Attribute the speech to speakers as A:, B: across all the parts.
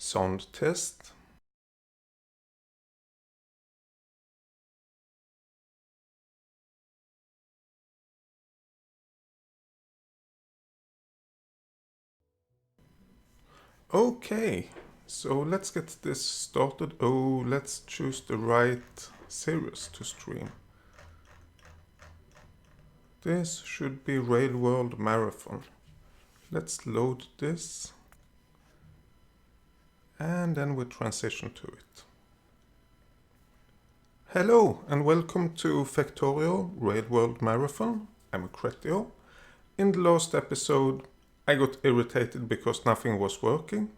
A: Sound test. Okay, so let's get this started. Oh, let's choose the right series to stream. This should be Rail World Marathon. Let's load this. And then we transition to it. Hello and welcome to Factorio Rail World Marathon. I'm Cretio. In the last episode, I got irritated because nothing was working.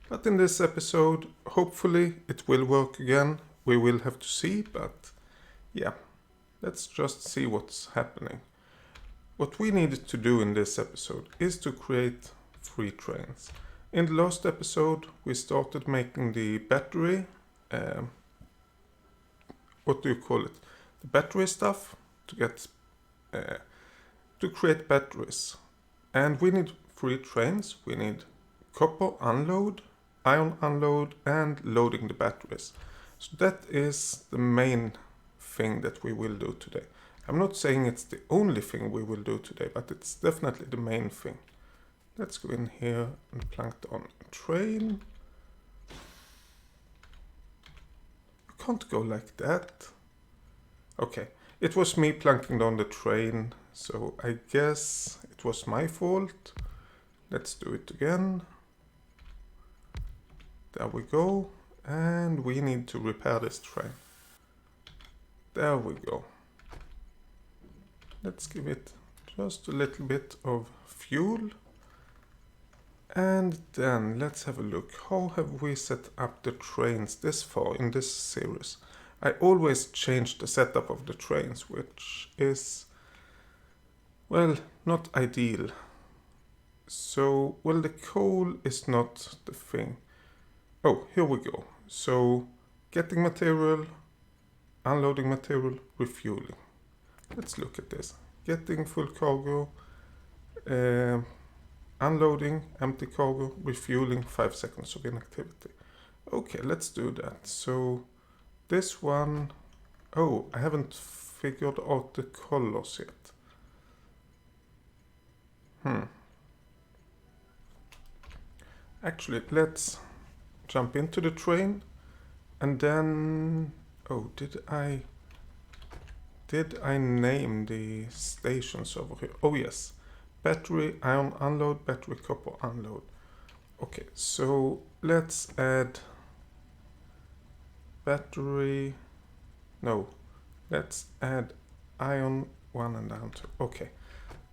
A: But in this episode, hopefully it will work again. We will have to see, but yeah, let's just see what's happening. What we needed to do in this episode is to create 3 trains. In the last episode, we started making the battery, what do you call it? The battery stuff to get, to create batteries. And we need 3 trains. We need copper unload, iron unload, and loading the batteries. So that is the main thing that we will do today. I'm not saying it's the only thing we will do today, but it's definitely the main thing. Let's go in here and plank down a train. You can't go like that. Okay, it was me planking down the train, so I guess it was my fault. Let's do it again. There we go. And we need to repair this train. There we go. Let's give it just a little bit of fuel. And then let's have a look. How have we set up the trains this far in this series? I always change the setup of the trains, which is, well, not ideal. So, well, the coal is not the thing. Oh, here we go. So, getting material, unloading material, refueling. Let's look at this. Getting full cargo, unloading, empty cargo, refueling, 5 seconds of inactivity. Okay, let's do that. So, this one, oh, I haven't figured out the colors yet. Actually, let's jump into the train and then, oh, did I name the stations over here? Oh yes, battery iron unload, battery copper unload. Okay, so let's add battery, no, let's add iron 1 and iron 2. Okay,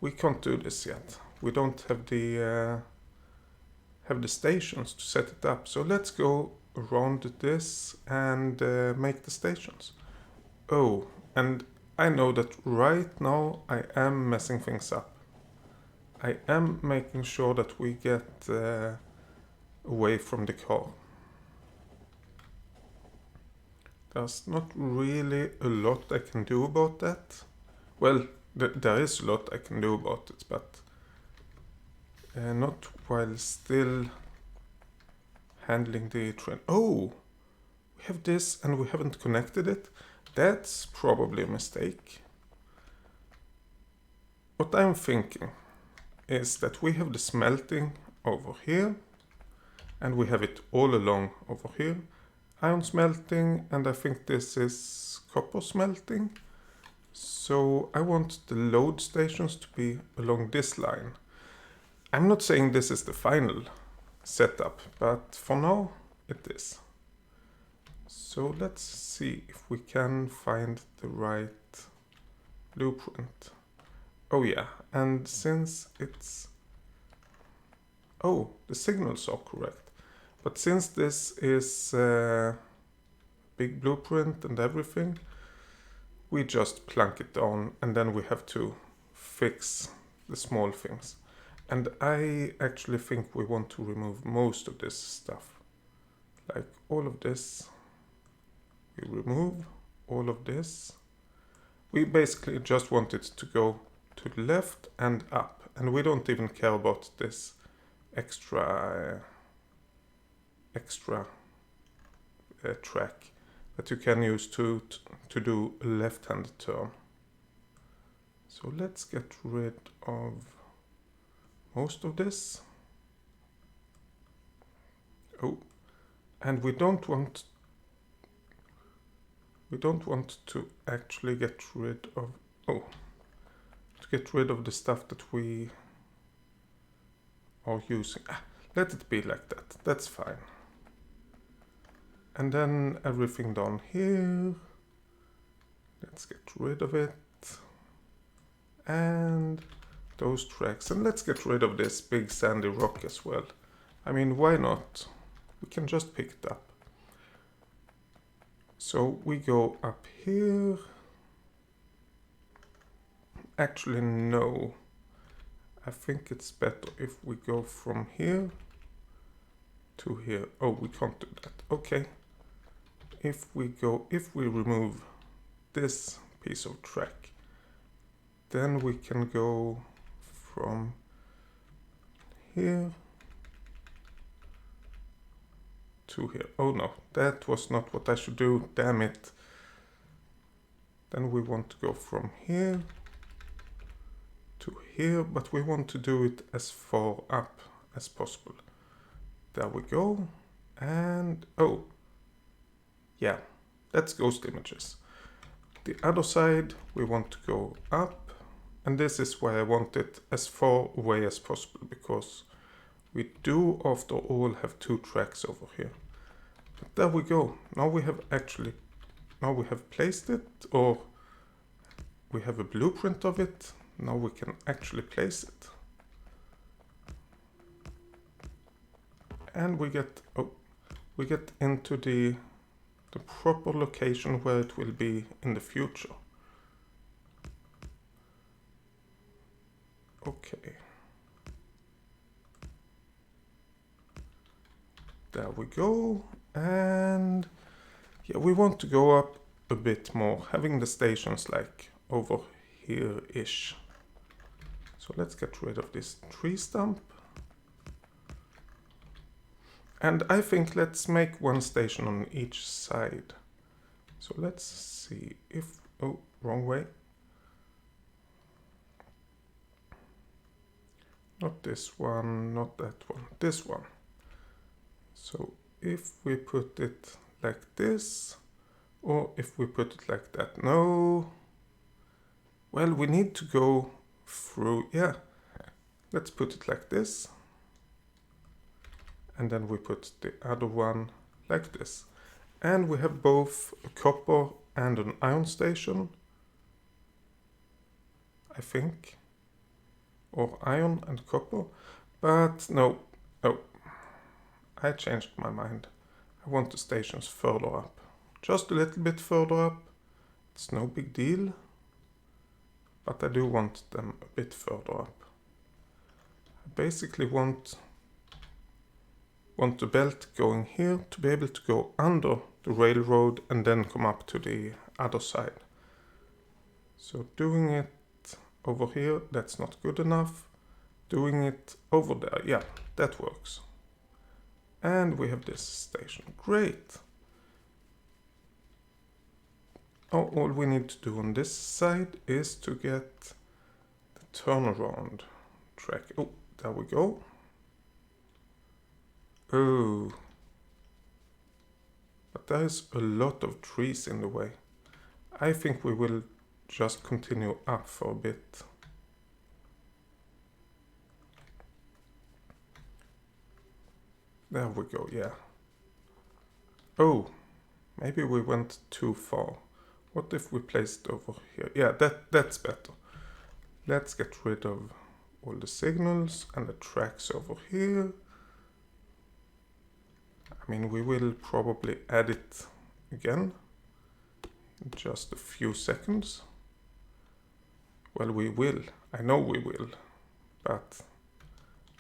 A: we can't do this yet. We don't have the stations to set it up. So let's go around this and make the stations. Oh, and I know that right now I am messing things up. I am making sure that we get away from the car. There's not really a lot I can do about that. Well, there is a lot I can do about it, but not while still handling the train. Oh, we have this and we haven't connected it. That's probably a mistake. What I'm thinking is that we have the smelting over here and we have it all along over here. Iron smelting, and I think this is copper smelting. So I want the load stations to be along this line. I'm not saying this is the final setup, but for now it is. So let's see if we can find the right blueprint. Oh yeah, and since it's... Oh, the signals are correct. But since this is a big blueprint and everything, we just plunk it down and then we have to fix the small things. And I actually think we want to remove most of this stuff. Like all of this, we remove all of this. We basically just want it to go to the left and up. And we don't even care about this extra extra track that you can use to do a left-handed turn. So let's get rid of most of this. Oh, and we don't want to actually get rid of, to get rid of the stuff that we are using. Let it be like that, that's fine. And then everything down here, let's get rid of it. And those tracks, and let's get rid of this big sandy rock as well. I mean, why not? We can just pick it up. So we go up here. Actually, no. I think it's better if we go from here to here. Oh, we can't do that. Okay. If we remove this piece of track, then we can go from here to here. Oh no, that was not what I should do, damn it. Then we want to go from here to here, but we want to do it as far up as possible. There we go. And oh, yeah, that's ghost images. The other side, we want to go up. And this is why I want it as far away as possible, because we do after all have 2 tracks over here. But there we go. Now we have placed it, or we have a blueprint of it. Now we can actually place it. And we get into the proper location where it will be in the future. Okay. There we go. And yeah, we want to go up a bit more, having the stations like over here-ish. So let's get rid of this tree stump. And I think let's make 1 station on each side. So let's see if, oh, wrong way. Not this one, not that one, this one. So if we put it like this, or if we put it like that, no. Well, we need to go through, yeah. Let's put it like this. And then we put the other one like this. And we have both a copper and an iron station, I think. Or iron and copper. But no, oh, I changed my mind. I want the stations further up. Just a little bit further up. It's no big deal. But I do want them a bit further up. I basically want the belt going here to be able to go under the railroad and then come up to the other side. So doing it over here, that's not good enough. Doing it over there, yeah, that works. And we have this station, great. Oh, all we need to do on this side is to get the turnaround track. Oh, there we go. Oh, but there's a lot of trees in the way. I think we will just continue up for a bit. There we go, yeah. Oh, maybe we went too far. What if we placed over here? Yeah, that's better. Let's get rid of all the signals and the tracks over here. I mean, we will probably add it again in just a few seconds. Well, we will. I know we will. But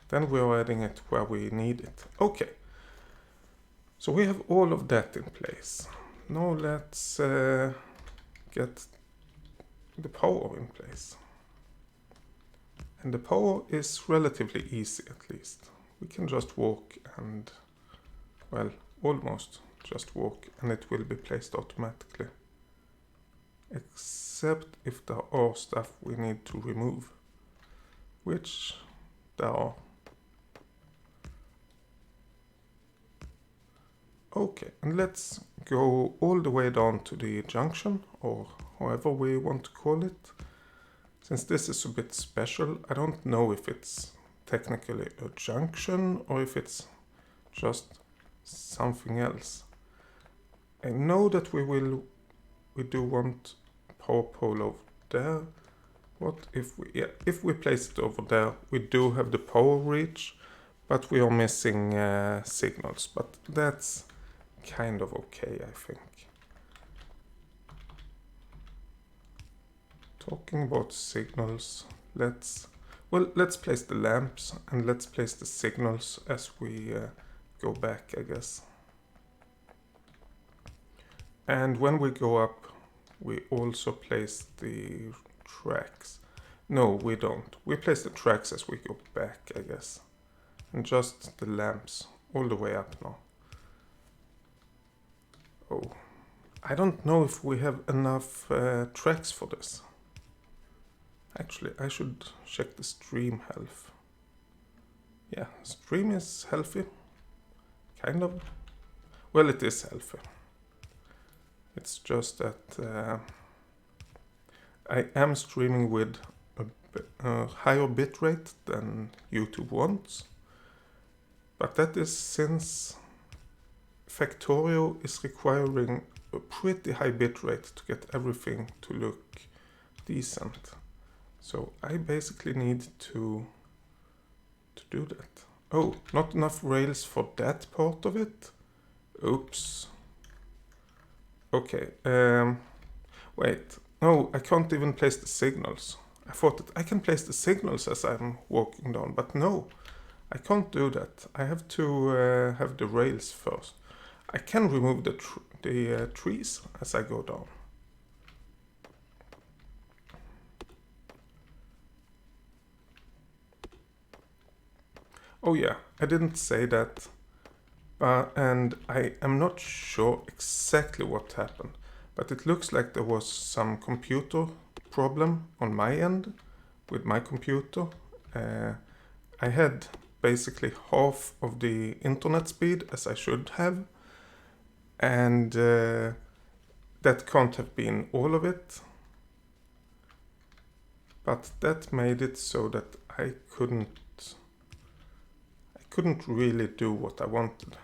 A: then we are adding it where we need it. Okay. So we have all of that in place. Now let's get the power in place. And the power is relatively easy, at least. We can just walk and well, almost just walk and it will be placed automatically. Except if there are stuff we need to remove, which there are. Okay, and let's go all the way down to the junction, or however we want to call it. Since this is a bit special, I don't know if it's technically a junction or if it's just something else. I know that we do want power pole over there. What if if we place it over there, we do have the power reach, but we are missing signals, but that's kind of okay, I think. Talking about signals, let's place the lamps and let's place the signals as we go back, I guess. And when we go up, we also place the tracks. No, we don't. We place the tracks as we go back, I guess. And just the lamps all the way up now. Oh, I don't know if we have enough tracks for this. Actually, I should check the stream health. Yeah, stream is healthy. Kind of. Well, it is healthy. It's just that I am streaming with a higher bitrate than YouTube wants. But that is since Factorio is requiring a pretty high bitrate to get everything to look decent. So I basically need to do that. Oh, not enough rails for that part of it? Oops. Okay, wait. No, I can't even place the signals. I thought that I can place the signals as I'm walking down, but no, I can't do that. I have to have the rails first. I can remove the trees as I go down. Oh yeah, I didn't say that. And I am not sure exactly what happened, but it looks like there was some computer problem on my end with my computer. I had basically half of the internet speed as I should have, and that can't have been all of it. But that made it so that I couldn't really do what I wanted.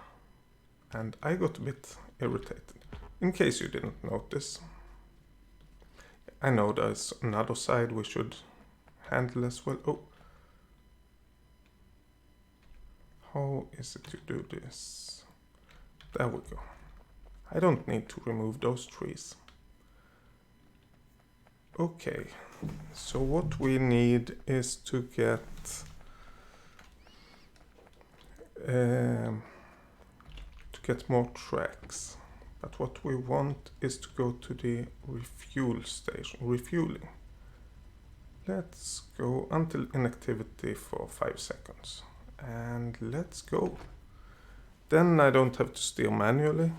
A: And I got a bit irritated. In case you didn't notice. I know there's another side we should handle as well. Oh. How is it to do this? There we go. I don't need to remove those trees. Okay. So what we need is to get more tracks, but what we want is to go to the refuel station, refueling. Let's go until inactivity for 5 seconds, and let's go. Then I don't have to steer manually,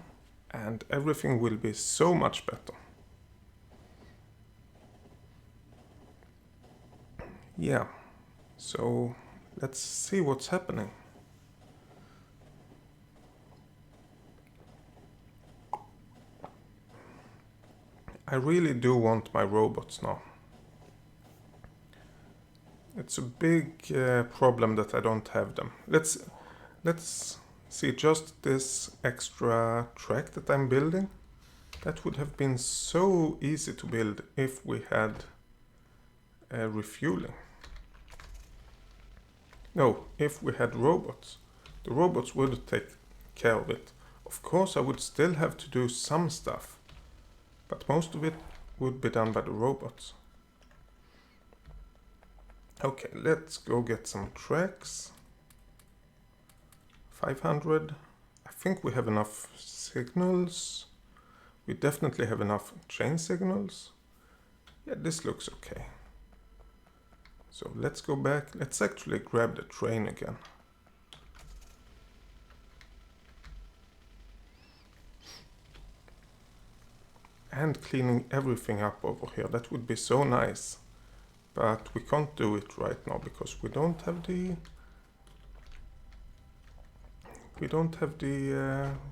A: and everything will be so much better. Yeah, so let's see what's happening. I really do want my robots now. It's a big problem that I don't have them. Let's see, just this extra track that I'm building. That would have been so easy to build if we had refueling. No, if we had robots. The robots would take care of it. Of course, I would still have to do some stuff, but most of it would be done by the robots. Okay, let's go get some tracks. 500. I think we have enough signals. We definitely have enough chain signals. Yeah, this looks okay. So let's go back. Let's actually grab the train again. and cleaning everything up over here. That would be so nice. But we can't do it right now because we don't have the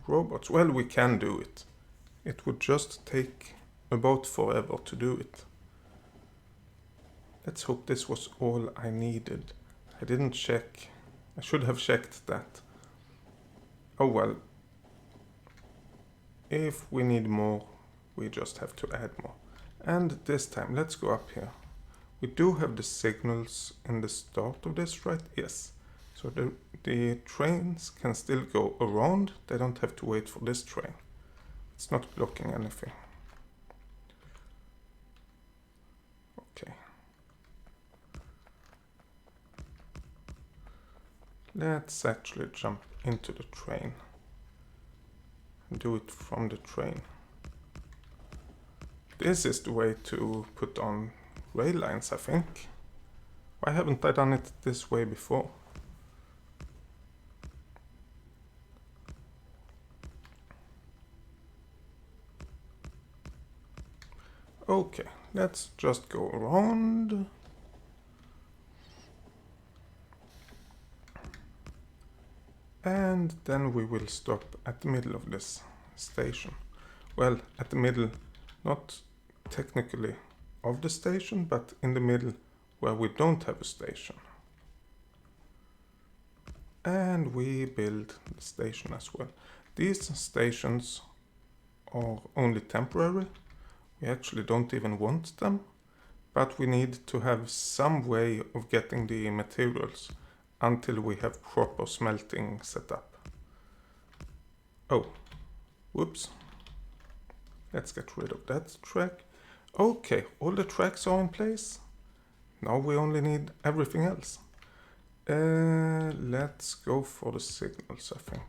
A: robots. Well, we can do it. It would just take about forever to do it. Let's hope this was all I needed. I didn't check. I should have checked that. Oh well. If we need more, we just have to add more. And this time, let's go up here. We do have the signals in the start of this, right? Yes. So the trains can still go around. They don't have to wait for this train. It's not blocking anything. Okay. Let's actually jump into the train. And do it from the train. This is the way to put on rail lines, I think. Why haven't I done it this way before? Okay, let's just go around. And then we will stop at the middle of this station. Well, at the middle, not technically of the station, but in the middle where we don't have a station. And we build the station as well. These stations are only temporary. We actually don't even want them, but we need to have some way of getting the materials until we have proper smelting set up. Oh, whoops. Let's get rid of that track. Okay, all the tracks are in place. Now we only need everything else. Let's go for the signals, I think.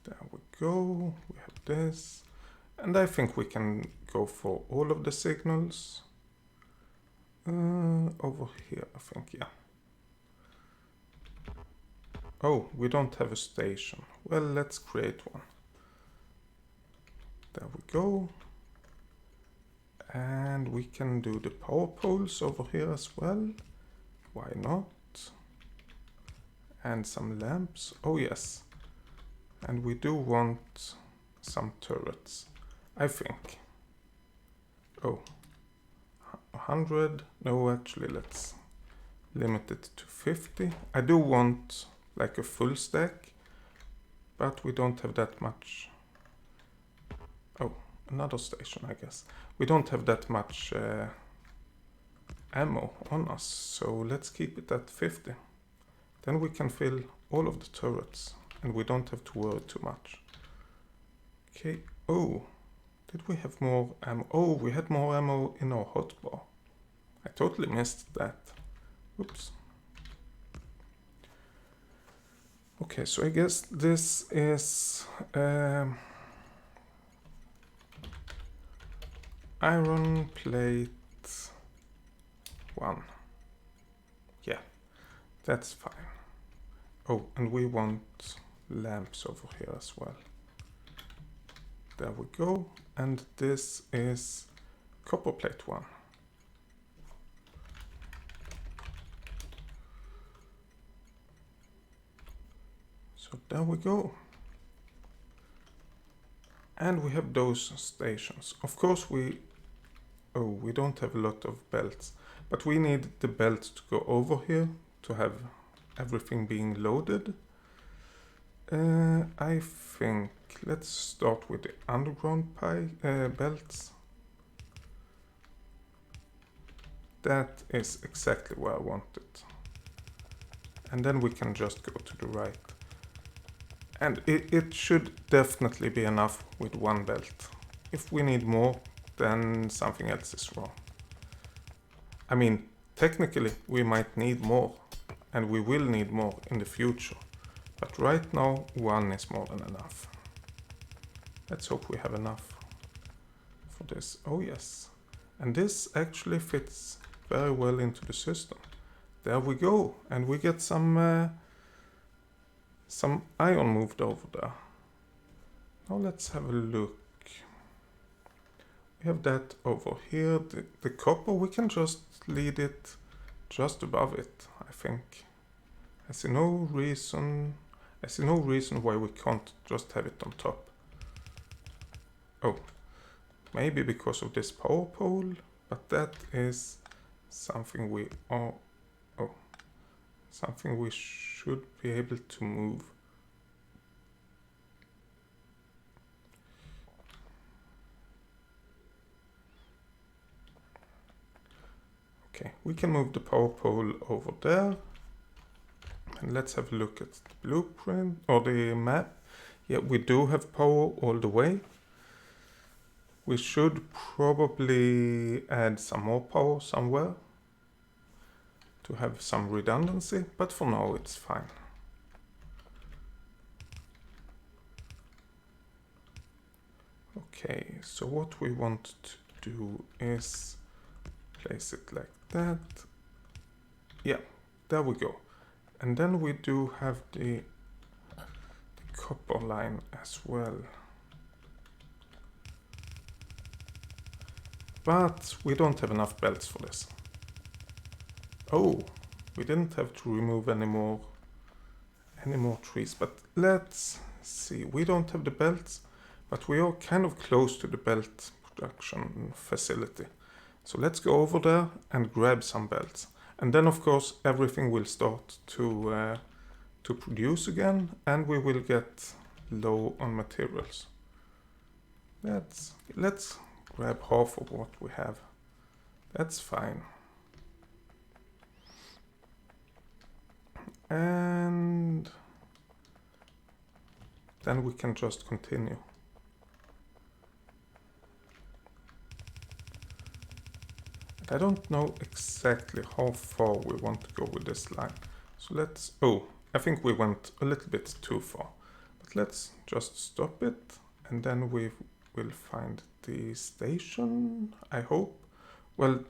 A: There we go. We have this. And I think we can go for all of the signals. Over here, I think, yeah. Oh, we don't have a station. Well, let's create one. There we go. And we can do the power poles over here as well. Why not? And some lamps. Oh, yes. And we do want some turrets, I think. Oh, 100. No, actually, let's limit it to 50. I do want like a full stack, but we don't have that much. Oh, another station, I guess. We don't have that much ammo on us, so let's keep it at 50. Then we can fill all of the turrets, and we don't have to worry too much. Okay, oh, did we have more ammo? Oh, we had more ammo in our hotbar. I totally missed that. Oops. Okay, so I guess this is iron plate 1. Yeah, that's fine. Oh, and we want lamps over here as well. There we go. And this is copper plate 1. So there we go. And we have those stations. Of course we don't have a lot of belts, but we need the belt to go over here to have everything being loaded. I think let's start with the underground belts. That is exactly where I want it. And then we can just go to the right. And it should definitely be enough with one belt. If we need more, then something else is wrong. I mean, technically we might need more, and we will need more in the future. But right now, one is more than enough. Let's hope we have enough for this. Oh yes. And this actually fits very well into the system. There we go, and we get some iron moved over there. Now let's have a look. We have that over here. The copper, we can just lead it just above it, I think. I see no reason why we can't just have it on top. Oh, maybe because of this power pole, but that is something something we should be able to move. Okay, we can move the power pole over there. And let's have a look at the blueprint or the map. Yeah, we do have power all the way. We should probably add some more power somewhere to have some redundancy, but for now it's fine. Okay, so what we want to do is place it like that. Yeah, there we go. And then we do have the copper line as well. But we don't have enough belts for this. Oh, we didn't have to remove any more trees. But let's see. We don't have the belts, but we are kind of close to the belt production facility. So let's go over there and grab some belts. And then of course everything will start to produce again, and we will get low on materials. Let's grab half of what we have. That's fine. And then we can just continue. I don't know exactly how far we want to go with this line. So let's, I think we went a little bit too far. But let's just stop it, and then we will find the station, I hope. Well,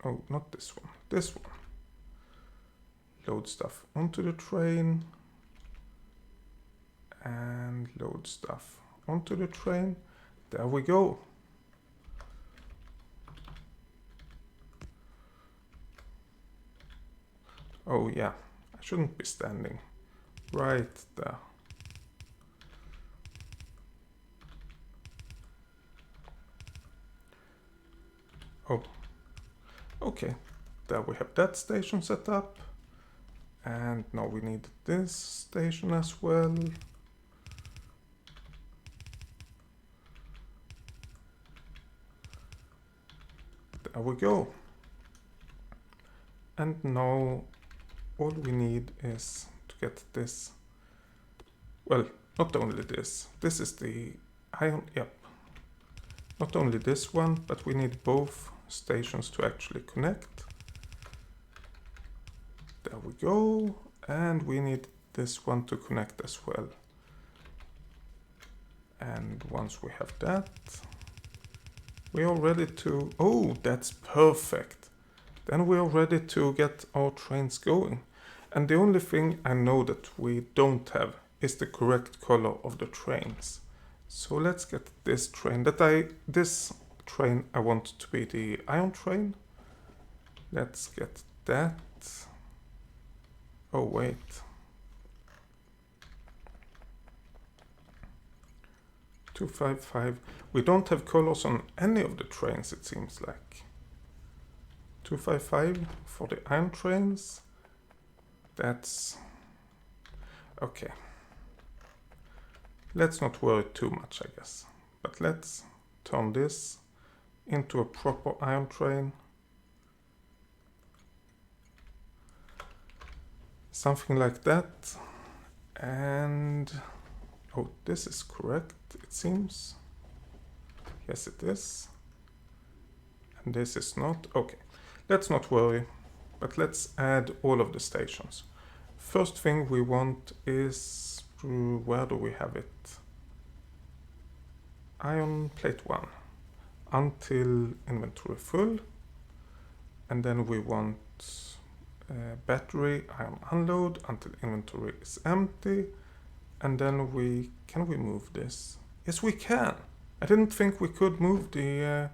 A: oh, not this one, this one. Load stuff onto the train. And load stuff onto the train. There we go. Oh yeah, I shouldn't be standing right there. Oh, okay. There we have that station set up. And now we need this station as well. There we go. And now all we need is to get this. Well, not only this. This is the iron, yep. Not only this one, but we need both stations to actually connect. There we go. And we need this one to connect as well. And once we have that, we are ready to, oh, that's perfect. Then we are ready to get our trains going. And the only thing I know that we don't have is the correct color of the trains. So let's get this train. This train I want to be the iron train. Let's get that. Oh wait. 255. We don't have colors on any of the trains, it seems like. 255 for the iron trains. That's okay. Let's not worry too much, I guess. But let's turn this into a proper iron train. Something like that. And oh, this is correct, it seems. Yes, it is. And this is not. Okay, let's not worry. But let's add all of the stations. First thing we want is, where do we have it? Iron plate 1 until inventory full. And then we want battery iron unload until inventory is empty. And then can we move this? Yes, we can. I didn't think we could move the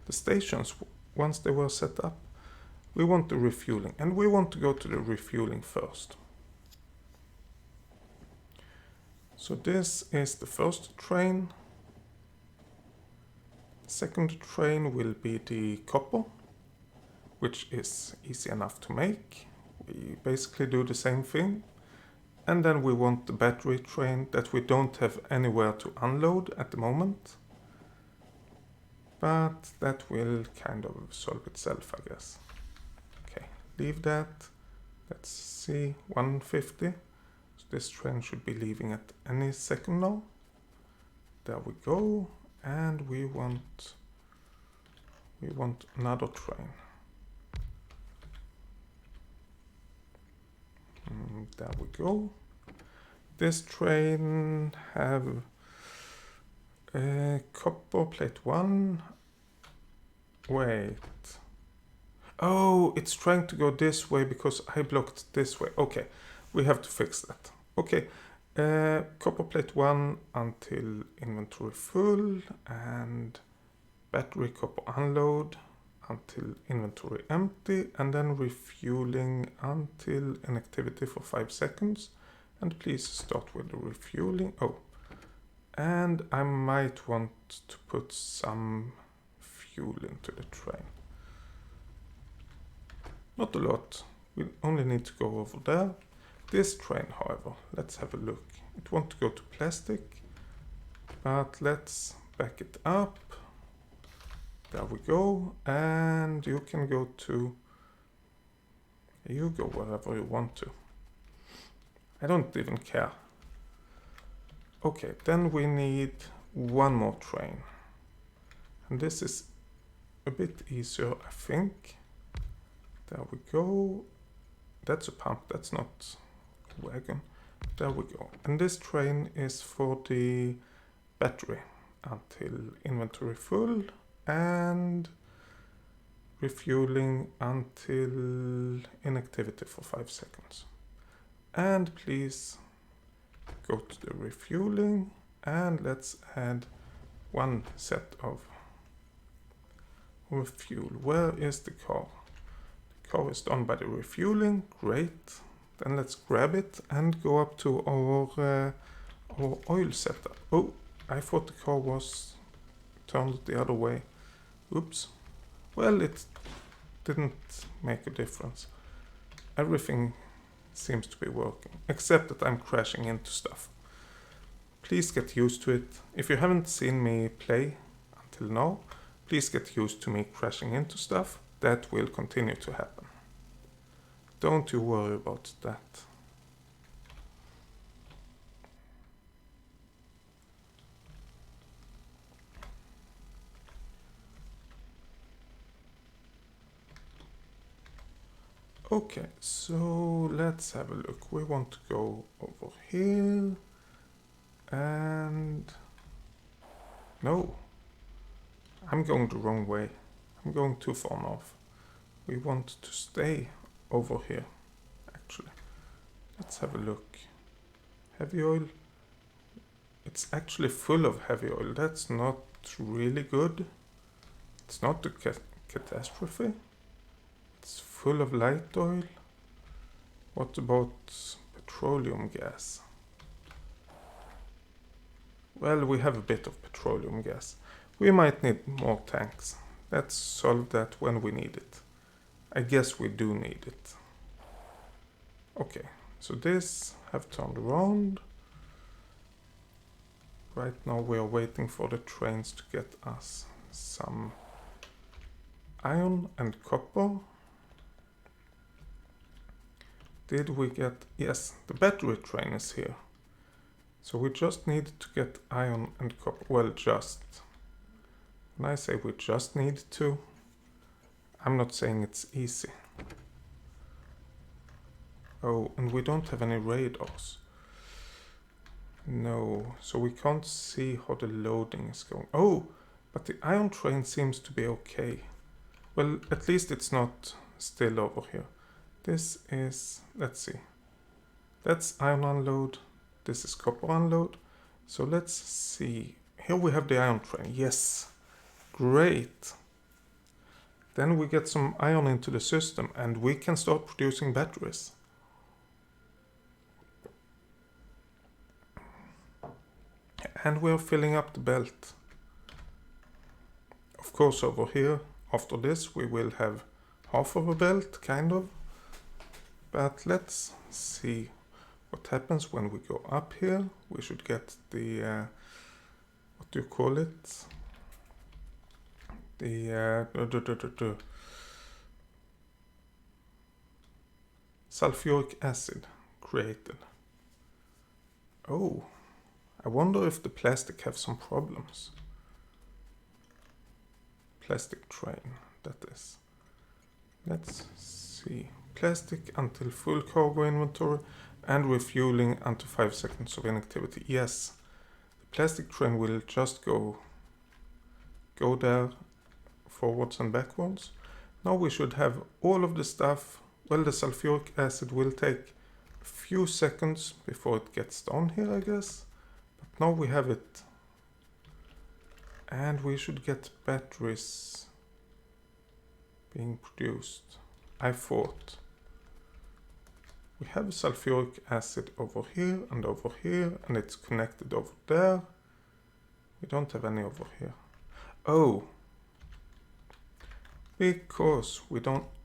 A: stations once they were set up. We want the refueling, and we want to go to the refueling first. So this is the first train. Second train will be the copper, which is easy enough to make. We basically do the same thing. And then we want the battery train that we don't have anywhere to unload at the moment. But that will kind of solve itself, I guess. Okay, leave that. Let's see, 150. So this train should be leaving at any second now. There we go. And we want another train. There we go. This train have copper plate 1. Wait. Oh, it's trying to go this way because I blocked this way. Okay, we have to fix that. Okay, copper plate 1 until inventory full, and battery copper unload until inventory empty, and then refueling until inactivity for 5 seconds. And please start with the refueling. Oh, and I might want to put some fuel into the train. Not a lot, we only need to go over there. This train, however, let's have a look. It wants to go to plastic, but let's back it up. There we go, and you can go to... You go wherever you want to. I don't even care. Okay, then we need one more train. And this is a bit easier, I think. There we go. That's a pump, that's not a wagon. There we go. And this train is for the battery until inventory full and refueling until inactivity for 5 seconds. And please go to the refueling and let's add one set of refuel. Where is the car? The car is done by the refueling. Great. Then let's grab it and go up to our oil setup. Oh, I thought the car was turned the other way. Oops. Well, it didn't make a difference. Everything seems to be working, except that I'm crashing into stuff. Please get used to it. If you haven't seen me play until now, please get used to me crashing into stuff. That will continue to happen. Don't you worry about that. Okay, so let's have a look. We want to go over here and... No, I'm going the wrong way. I'm going too far north. We want to stay over here, actually. Let's have a look. Heavy oil. It's actually full of heavy oil. That's not really good. It's not a catastrophe. It's full of light oil. What about petroleum gas? Well, we have a bit of petroleum gas. We might need more tanks. Let's solve that when we need it. I guess we do need it. Okay, so this have turned around. Right now we are waiting for the trains to get us some iron and copper. Did we get... Yes, the battery train is here. So we just need to get iron and copper. Well, just. When I say we just need to, I'm not saying it's easy. Oh, and we don't have any radars. No, so we can't see how the loading is going. Oh, but the iron train seems to be okay. Well, at least it's not still over here. This is, let's see, that's iron unload, this is copper unload. So let's see, here we have the iron train, yes, great. Then we get some iron into the system and we can start producing batteries. And we are filling up the belt. Of course over here, after this we will have half of a belt, kind of. But let's see what happens when we go up here. We should get the, what do you call it? The sulfuric acid created. Oh, I wonder if the plastic have some problems. Plastic train, that is. Let's see. Plastic until full cargo inventory and refueling until 5 seconds of inactivity. Yes, the plastic train will just go there forwards and backwards. Now we should have all of the stuff. Well, the sulfuric acid will take a few seconds before it gets down here, I guess. But now we have it. And we should get batteries being produced. I thought. We have sulfuric acid over here, and it's connected over there. We don't have any over here. Oh, because we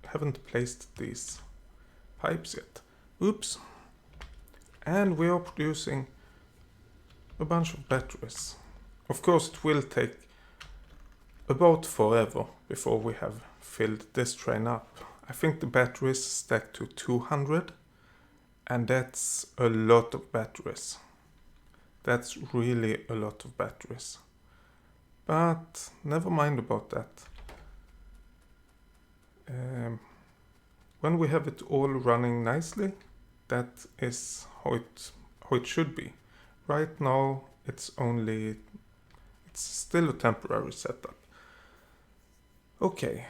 A: haven't placed these pipes yet. Oops. And we are producing a bunch of batteries. Of course, it will take about forever before we have filled this train up. I think the batteries stack to 200, and that's a lot of batteries. That's really a lot of batteries. But never mind about that. When we have it all running nicely, that is how it should be. Right now it's still a temporary setup. Okay,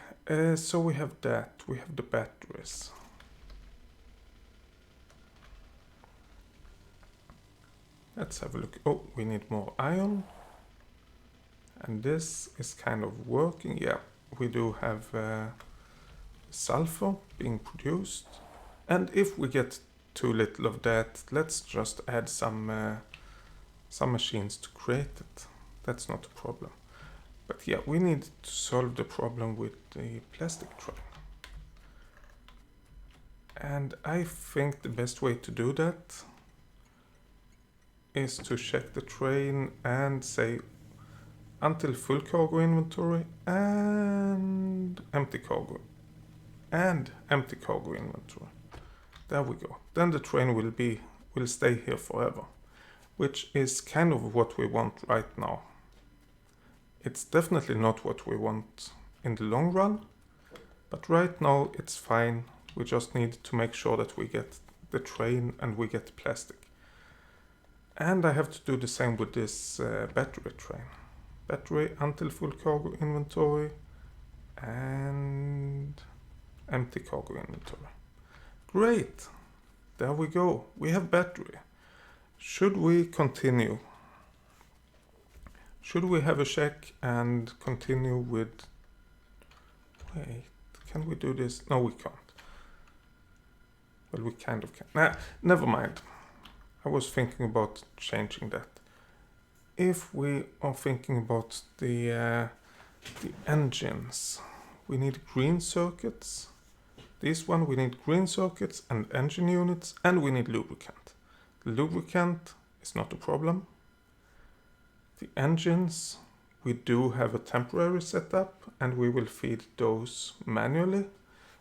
A: so we have that. We have the batteries. Let's have a look. Oh, we need more iron. And this is kind of working. Yeah, we do have sulfur being produced. And if we get too little of that, let's just add some machines to create it. That's not a problem. But yeah, we need to solve the problem with the plastic train. And I think the best way to do that is to check the train and say until full cargo inventory and empty cargo inventory. There we go. Then the train will stay here forever, which is kind of what we want right now. It's definitely not what we want in the long run, but right now it's fine. We just need to make sure that we get the train and we get plastic. And I have to do the same with this battery train. Battery until full cargo inventory and empty cargo inventory. Great! There we go. We have battery. Should we continue? Should we have a check and continue with... Wait, can we do this? No, we can't. Well, we kind of can. Nah, never mind. I was thinking about changing that. If we are thinking about the engines, we need green circuits. This one we need green circuits and engine units, and we need lubricant. The lubricant is not a problem. The engines, we do have a temporary setup, and we will feed those manually.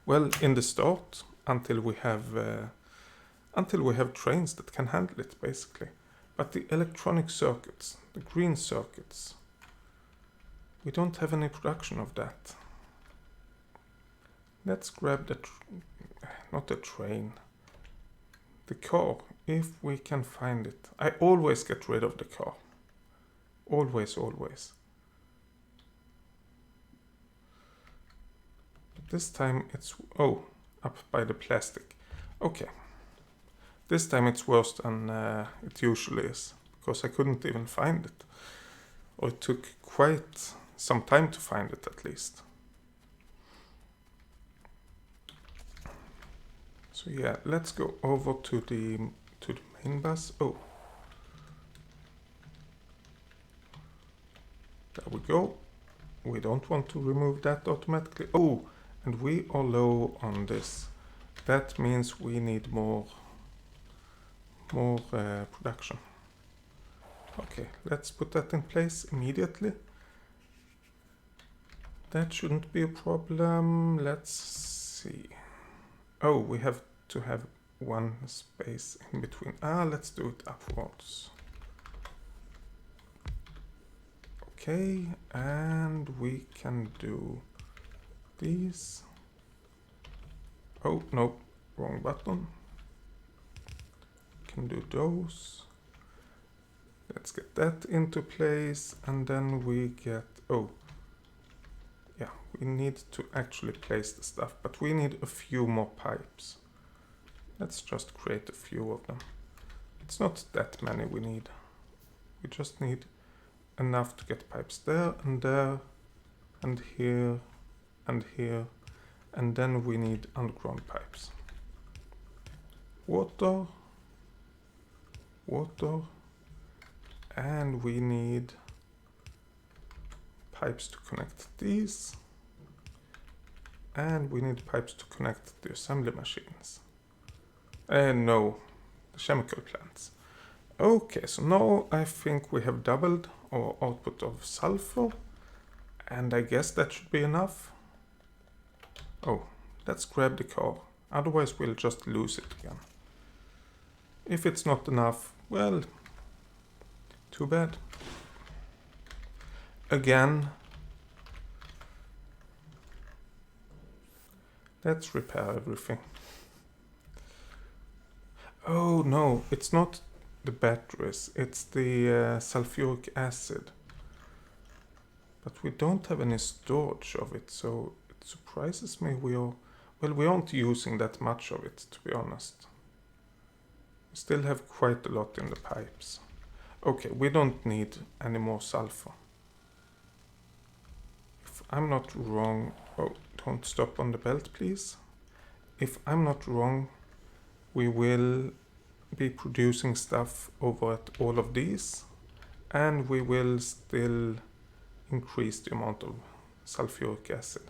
A: Well, in the start, until we have trains that can handle it, basically. But the electronic circuits, the green circuits, we don't have any production of that. Let's grab not the train, the car, if we can find it. I always get rid of the car. Always, always. But this time it's... Oh, up by the plastic. Okay. This time it's worse than it usually is, because I couldn't even find it. Or it took quite some time to find it at least. So yeah, let's go over to the main bus. Oh. There we go. We don't want to remove that automatically. Oh, and we are low on this. That means we need more production. Okay, let's put that in place immediately. That shouldn't be a problem. Let's see. Oh, we have to have one space in between. Let's do it upwards. Okay, and we can do these. Oh, no, wrong button. Can do those. Let's get that into place, and then we get, oh, yeah, we need to actually place the stuff, but we need a few more pipes. Let's just create a few of them. It's not that many we need. We just need enough to get pipes there, and here, and here, and then we need underground pipes. Water, and we need pipes to connect these, and we need pipes to connect the assembly machines. No, the chemical plants. Okay, so now I think we have doubled our output of sulfur, and I guess that should be enough. Oh, let's grab the car, otherwise we'll just lose it again. If it's not enough, well, too bad. Again. Let's repair everything. Oh no, it's not the batteries, it's the sulfuric acid. But we don't have any storage of it, so it surprises me we aren't using that much of it, to be honest. We still have quite a lot in the pipes. Okay, we don't need any more sulfur. If I'm not wrong... Oh, don't stop on the belt, please. If I'm not wrong, we will be producing stuff over at all of these, and we will still increase the amount of sulfuric acid.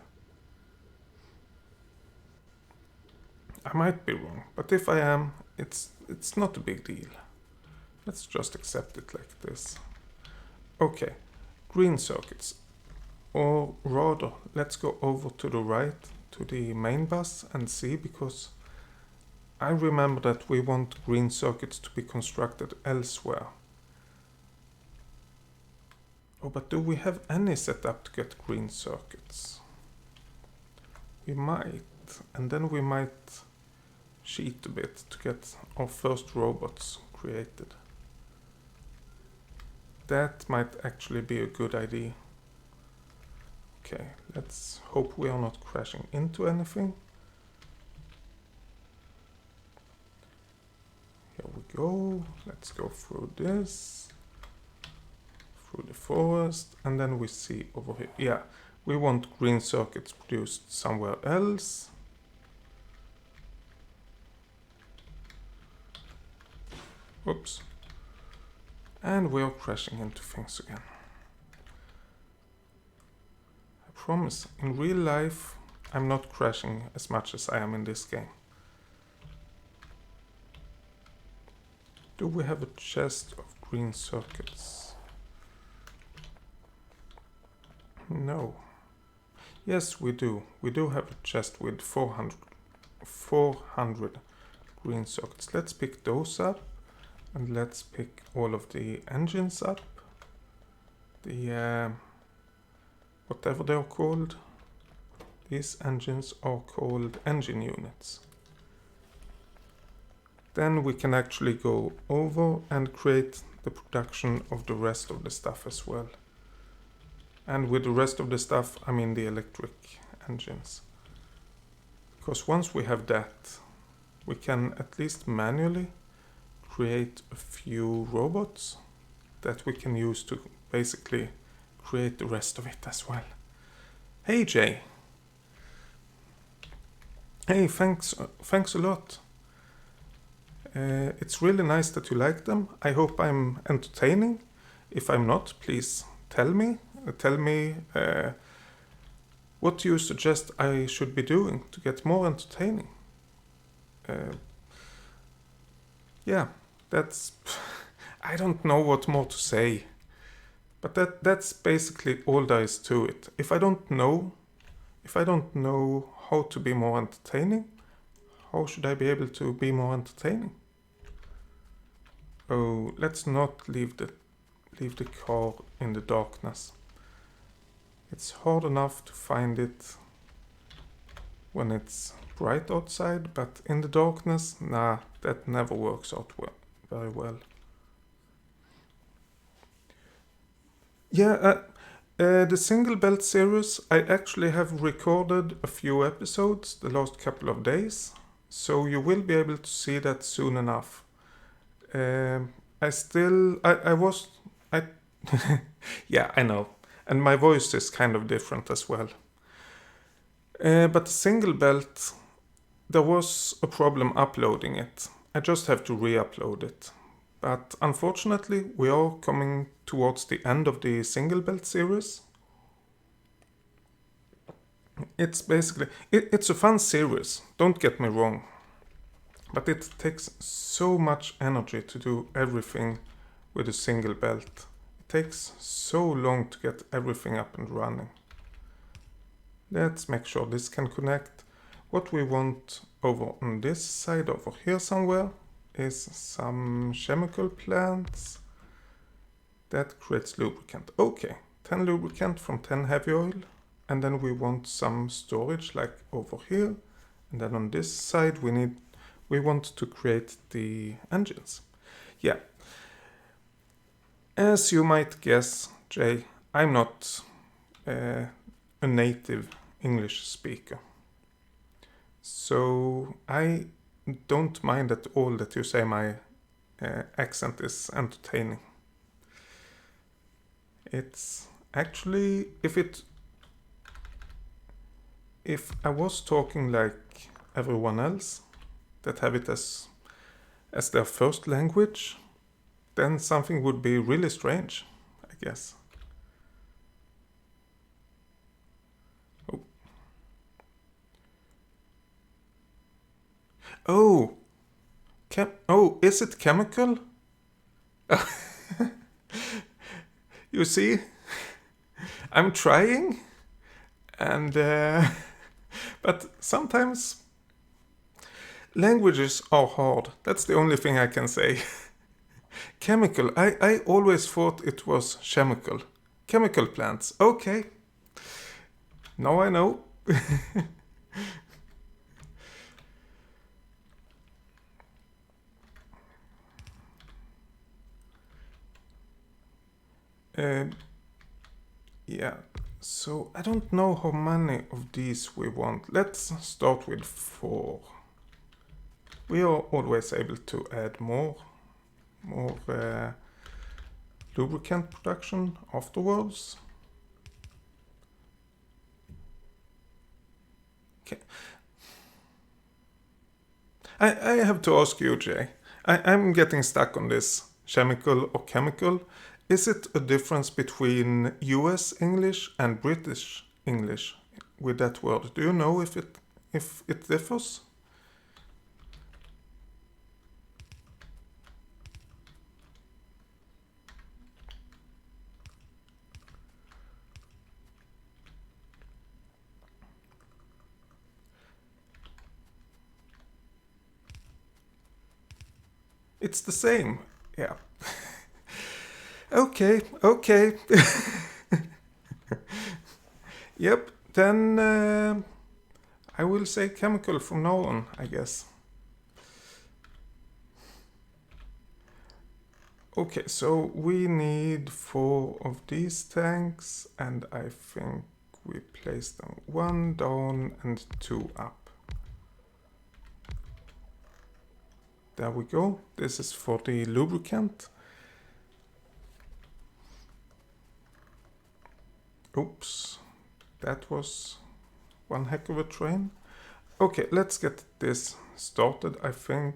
A: I might be wrong, but if I am, it's not a big deal. Let's just accept it like this. Okay, green circuits. Or rather, let's go over to the right, to the main bus, and see, because I remember that we want green circuits to be constructed elsewhere. Oh, but do we have any setup to get green circuits? We might, and then we might cheat a bit to get our first robots created. That might actually be a good idea. Okay, let's hope we are not crashing into anything. Here we go. Let's go through this, through the forest, and then we see over here. Yeah, we want green circuits produced somewhere else. Oops. And we are crashing into things again. I promise, in real life, I'm not crashing as much as I am in this game. Do we have a chest of green circuits? No. Yes, we do. We do have a chest with 400 green circuits. Let's pick those up, and let's pick all of the engines up. The whatever they're called. These engines are called engine units. Then we can actually go over and create the production of the rest of the stuff as well. And with the rest of the stuff, I mean the electric engines. because once we have that, we can at least manually create a few robots that we can use to basically create the rest of it as well. Hey Jay. Hey, thanks a lot. It's really nice that you like them. I hope I'm entertaining. If I'm not, please tell me. What you suggest I should be doing to get more entertaining. Yeah, that's... I don't know what more to say. But that's basically all there is to it. If I don't know how to be more entertaining, how should I be able to be more entertaining? Oh, let's not leave the car in the darkness. It's hard enough to find it when it's bright outside, but in the darkness, nah, that never works out very well. Yeah, the Single Belt series, I actually have recorded a few episodes the last couple of days, so you will be able to see that soon enough. Yeah, I know. And my voice is kind of different as well. But the Single Belt, there was a problem uploading it. I just have to re-upload it. But unfortunately, we are coming towards the end of the Single Belt series. It's basically... It's a fun series, don't get me wrong. But it takes so much energy to do everything with a single belt. It takes so long to get everything up and running. Let's make sure this can connect. What we want over on this side, over here somewhere, is some chemical plants. That creates lubricant. Okay, 10 lubricant from 10 heavy oil. And then we want some storage like over here. And then on this side we want to create the engines. Yeah. As you might guess, Jay, I'm not a native English speaker. So I don't mind at all that you say my accent is entertaining. It's actually, if I was talking like everyone else, that have it as their first language, then something would be really strange, I guess. Oh. Is it chemical? You see, I'm trying, and but sometimes languages are hard. That's the only thing I can say. Chemical. I always thought it was chemical. Chemical plants. Okay. Now I know. Yeah. So I don't know how many of these we want. Let's start with 4. We are always able to add more lubricant production afterwards. Okay. I have to ask you, Jay. I'm getting stuck on this chemical or chemical. Is it a difference between US English and British English with that word? Do you know if it differs? It's the same. Yeah. Okay. Yep, then I will say chemical from now on, I guess. Okay, so we need 4 of these tanks, and I think we place them 1 down and 2 up. There we go. This is for the lubricant. Oops, that was one heck of a train. Okay, let's get this started. I think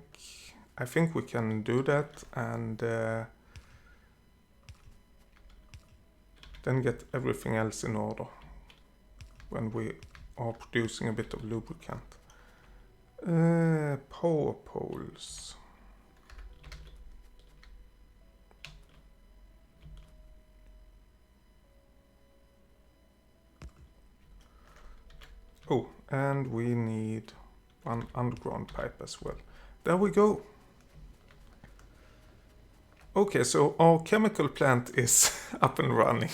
A: we can do that, and then get everything else in order when we are producing a bit of lubricant. Power poles. Oh, and we need one underground pipe as well. There we go. Okay, so our chemical plant is up and running.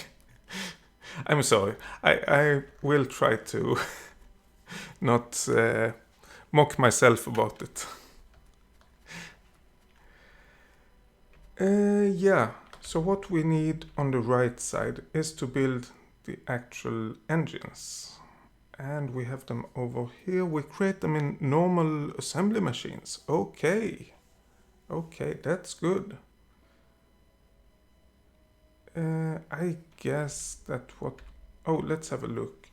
A: I'm sorry. I will try to not mock myself about it. Yeah, so what we need on the right side is to build the actual engines. And we have them over here. We create them in normal assembly machines. Okay. Okay, that's good. I guess that what... Oh, let's have a look.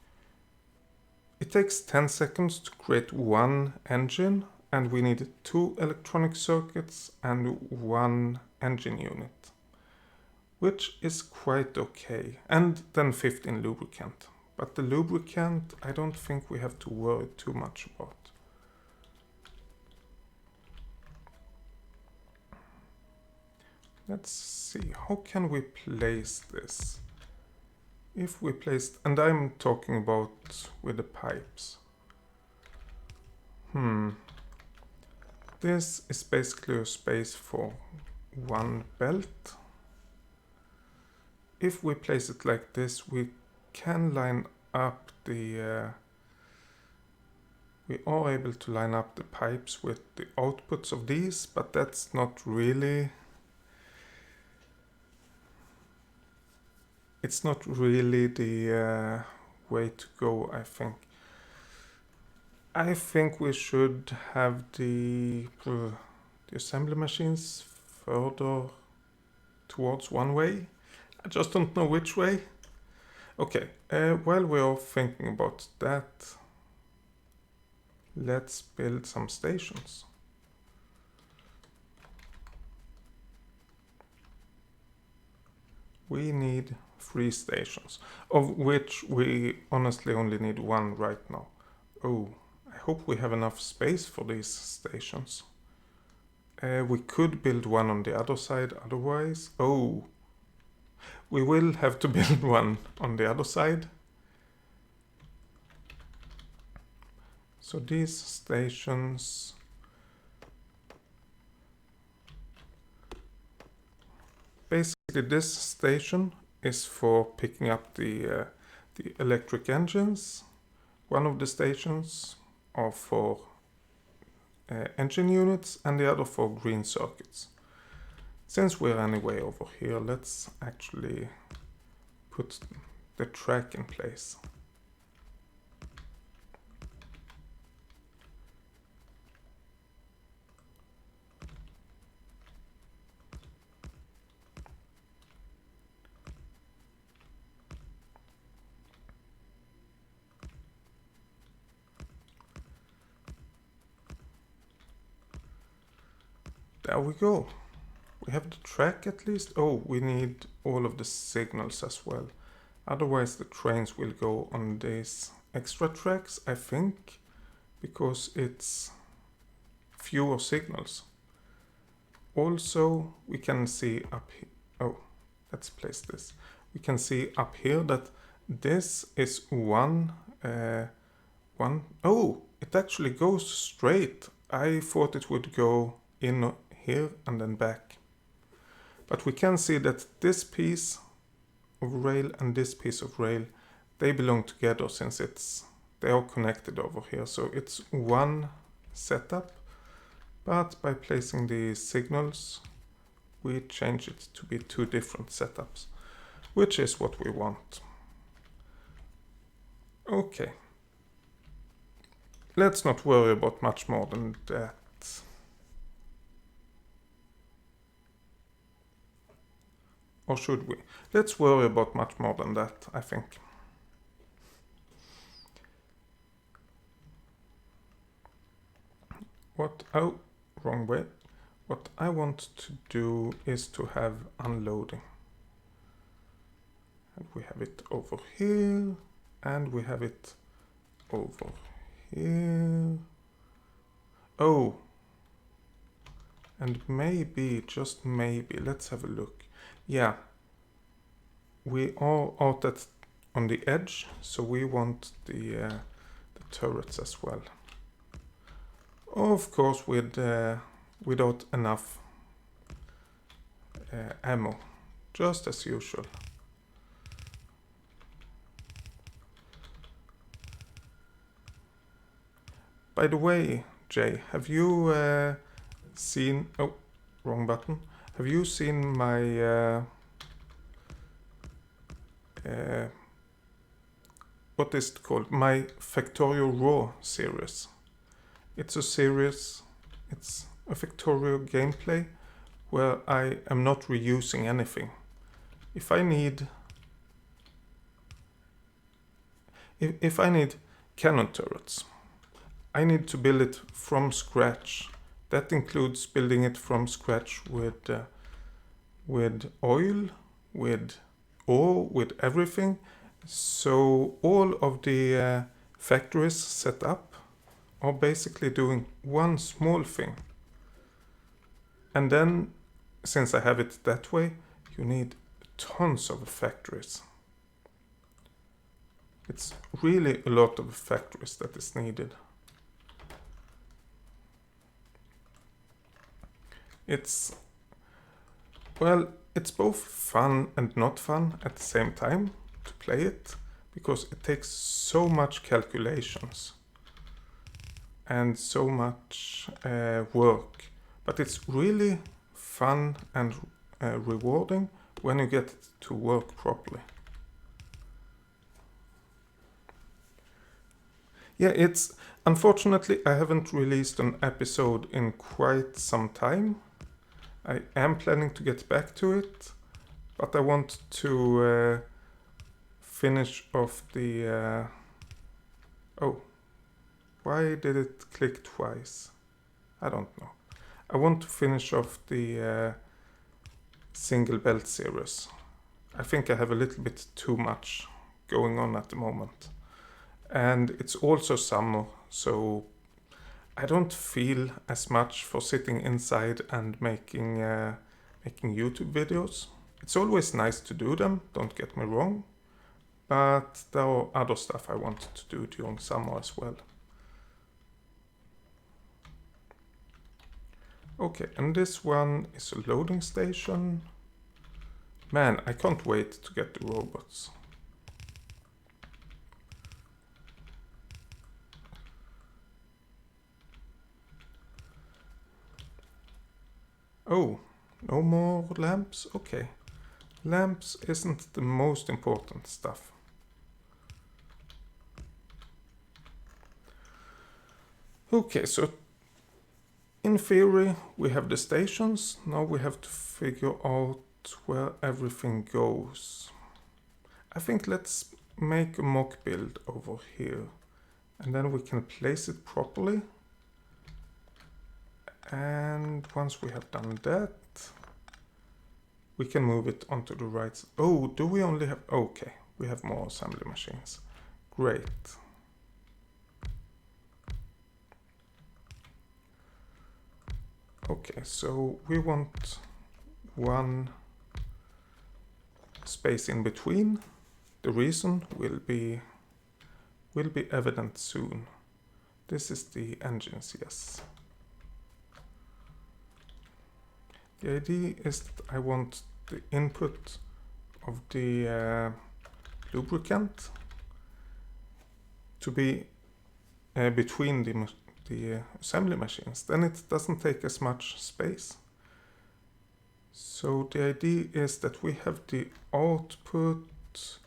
A: It takes 10 seconds to create one engine, and we need 2 electronic circuits and 1 engine unit, which is quite okay. And then 15 lubricant. But the lubricant, I don't think we have to worry too much about. Let's see, how can we place this? If we place, and I'm talking about with the pipes. This is basically a space for one belt. If we place it like this, we can line up the... we are able to line up the pipes with the outputs of these, but that's not really... It's not really the way to go, I think. I think we should have the assembly machines further towards one way. I just don't know which way. Okay, while we are thinking about that, let's build some stations. We need 3 stations, of which we honestly only need 1 right now. Oh, I hope we have enough space for these stations. We could build one on the other side, otherwise... Oh, we will have to build one on the other side. So these stations... Basically this station is for picking up the electric engines. One of the stations are for engine units and the other for green circuits. Since we're anyway over here, let's actually put the track in place. There we go. We have the track at least. Oh, we need all of the signals as well. Otherwise the trains will go on these extra tracks, I think, because it's fewer signals. Also, we can see up here. Oh, let's place this. We can see up here that this is one. Oh, it actually goes straight. I thought it would go in here and then back. But we can see that this piece of rail and this piece of rail, they belong together since they are connected over here. So it's one setup, but by placing the signals, we change it to be 2 different setups, which is what we want. Okay. Let's not worry about much more than that. Or should we? Let's worry about much more than that, I think. Oh, wrong way. What I want to do is to have unloading. And we have it over here, and we have it over here. Oh, and maybe, just maybe, let's have a look. Yeah, we are out on the edge, so we want the turrets as well. Of course, without enough ammo, just as usual. By the way, Jay, have you seen... Oh, wrong button. Have you seen my... what is it called? My Factorio Rail series. It's a series, it's a Factorio gameplay where I am not reusing anything. If I need cannon turrets, I need to build it from scratch. That includes building it from scratch with oil, with ore, with everything. So all of the factories set up are basically doing one small thing. And then, since I have it that way, you need tons of factories. It's really a lot of factories that is needed. It's both fun and not fun at the same time to play it, because it takes so much calculations and so much work. But it's really fun and rewarding when you get it to work properly. Yeah, unfortunately, I haven't released an episode in quite some time. I am planning to get back to it, but I want to finish off the... oh, why did it click twice? I don't know. I want to finish off the single belt series. I think I have a little bit too much going on at the moment. And it's also summer, so I don't feel as much for sitting inside and making YouTube videos. It's always nice to do them, don't get me wrong, but there are other stuff I wanted to do during summer as well. Okay, and this one is a loading station. Man, I can't wait to get the robots. Oh, no more lamps? Okay. Lamps isn't the most important stuff. Okay, so in theory we have the stations. Now we have to figure out where everything goes. I think let's make a mock build over here, and then we can place it properly. And once we have done that, we can move it onto the right side. Oh, do we only have... okay, we have more assembly machines. Great. Okay, so we want one space in between. The reason will be evident soon. This is the engines, yes. The idea is that I want the input of the lubricant to be between the assembly machines. Then it doesn't take as much space. So the idea is that we have the output,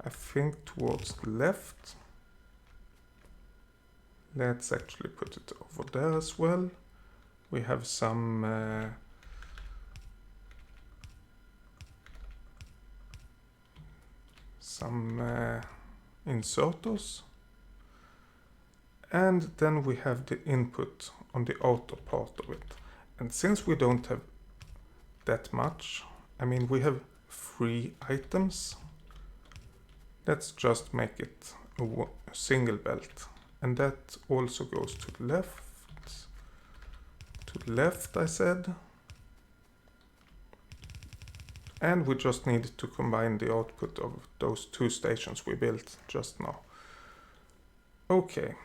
A: I think, towards the left. Let's actually put it over there as well. We have some some inserters. And then we have the input on the outer part of it. And since we don't have that much, I mean, we have 3 items. Let's just make it a single belt. And that also goes to the left. To the left, I said. And we just need to combine the output of those 2 stations we built just now. Okay.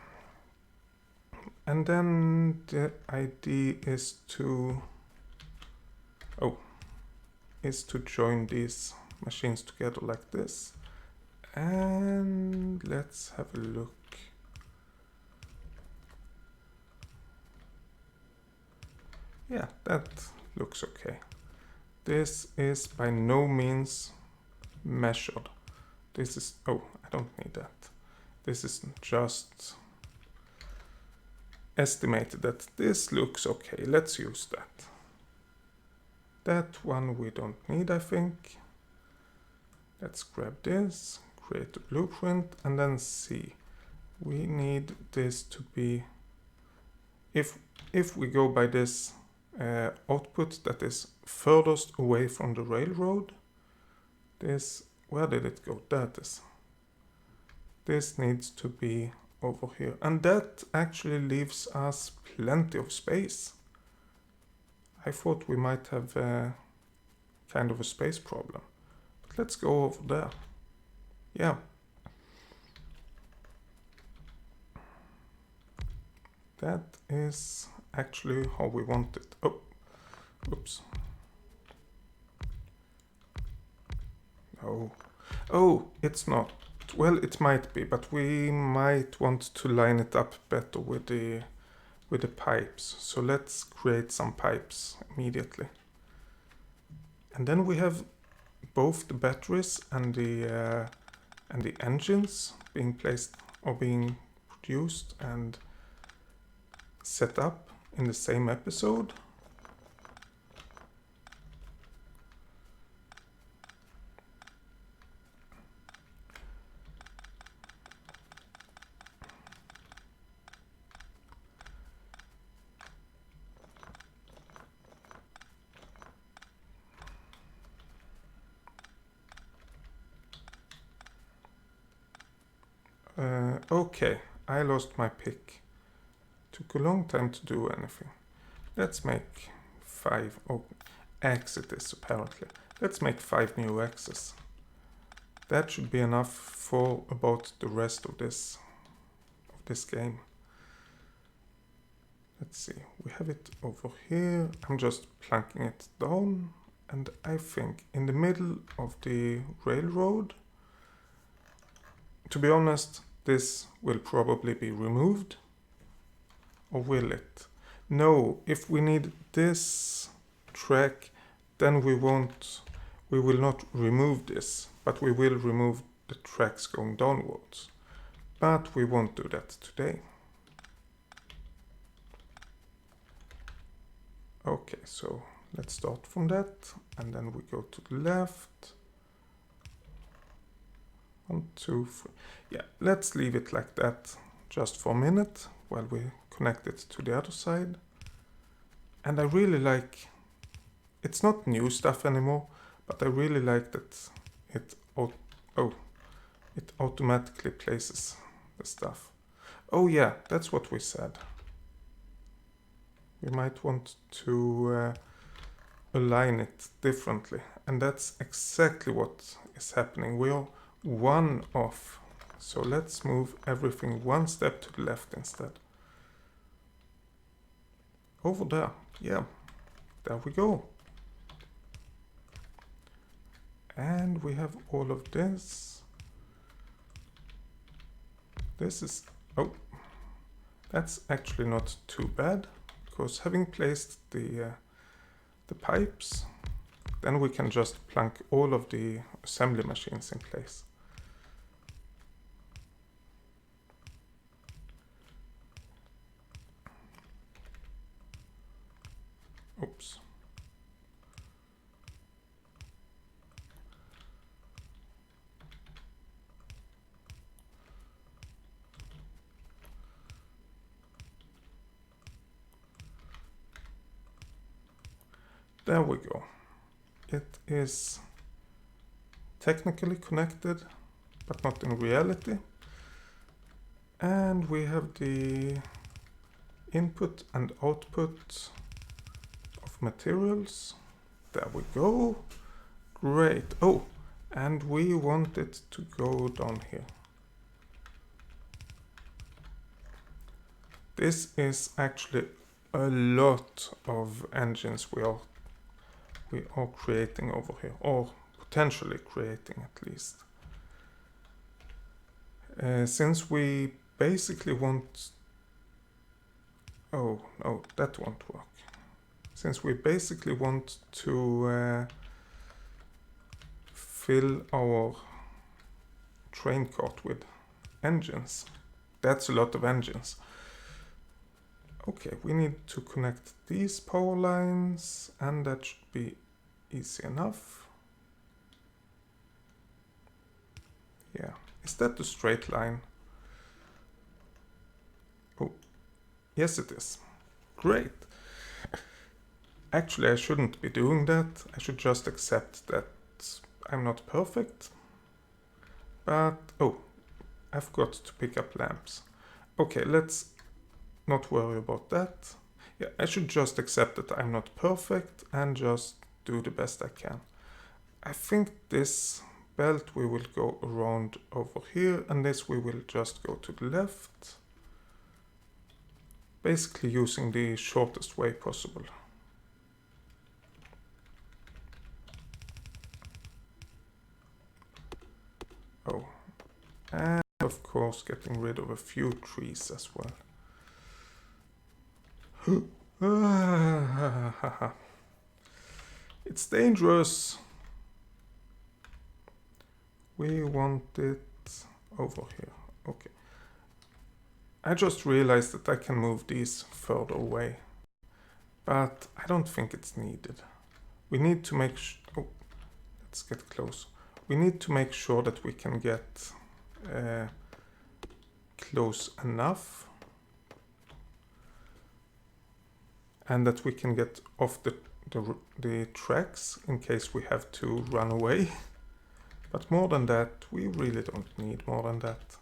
A: And then the idea is to join these machines together like this. And let's have a look. Yeah, that looks okay. This is by no means measured. This is, oh, I don't need that. This is just estimated that this looks okay. Let's use that. That one we don't need, I think. Let's grab this, create a blueprint, and then see. We need this to be, if we go by this output that is furthest away from the railroad, this, where did it go? That is. This needs to be over here. And that actually leaves us plenty of space. I thought we might have kind of a space problem. But let's go over there. Yeah. That is actually how we want it. Oh, oops. No. Oh, it's not. Well, it might be, but we might want to line it up better with the pipes. So let's create some pipes immediately. And then we have both the batteries and the engines being placed or being produced and set up in the same episode. Okay, I lost my pick. Took a long time to do anything. Let's make 5. Oh, exit is apparently. Let's make 5 new axes. That should be enough for about the rest of this game. Let's see. We have it over here. I'm just plunking it down, and I think in the middle of the railroad. To be honest, this will probably be removed. Or will it? No, if we need this track, then we will not remove this, but we will remove the tracks going downwards. But we won't do that today. Okay, so let's start from that, and then we go to the left. 1, 2, 3. Yeah, let's leave it like that just for a minute while we connect it to the other side. And I really like, it's not new stuff anymore, but I really like that it automatically places the stuff. Oh yeah, that's what we said. We might want to align it differently, and that's exactly what is happening. We are 1 off. So let's move everything 1 step to the left instead. Over there. Yeah. There we go. And we have all of this. This is... Oh. That's actually not too bad. Because having placed the pipes, then we can just plunk all of the assembly machines in place. Oops. There we go. It is technically connected, but not in reality. And we have the input and output of materials. There we go. Great. Oh, and we want it to go down here. This is actually a lot of engines we are creating over here, or potentially creating at least. Since we basically want... Oh, no, that won't work. Since we basically want to fill our train cart with engines. That's a lot of engines. Okay, we need to connect these power lines, and that should be easy enough. Yeah, is that the straight line? Oh, yes it is. Great. Actually, I shouldn't be doing that. I should just accept that I'm not perfect. But, oh, I forgot to pick up lamps. Okay, let's not worry about that. Yeah, I should just accept that I'm not perfect and just do the best I can. I think this belt we will go around over here, and this we will just go to the left. Basically using the shortest way possible. Oh, and of course getting rid of a few trees as well. It's dangerous. We want it over here. Okay. I just realized that I can move these further away, but I don't think it's needed. We need to make oh, let's get close. We need to make sure that we can get close enough, and that we can get off the tracks in case we have to run away. But more than that, we really don't need more than that.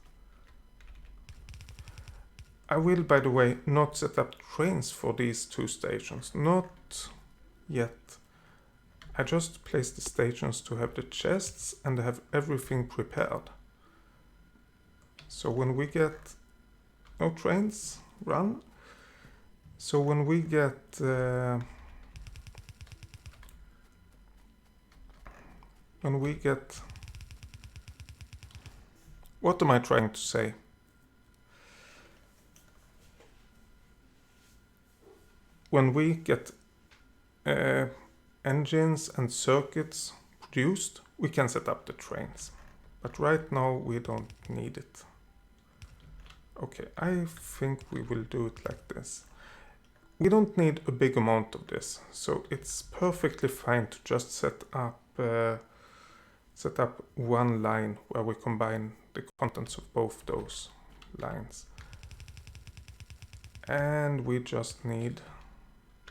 A: I will, by the way, not set up trains for these two stations. Not yet. I just place the stations to have the chests and have everything prepared. So when we get... No trains, run. So when we get... What am I trying to say? When we get engines and circuits produced, we can set up the trains. But right now we don't need it. Okay, I think we will do it like this. We don't need a big amount of this, so it's perfectly fine to just set up one line where we combine the contents of both those lines. And we just need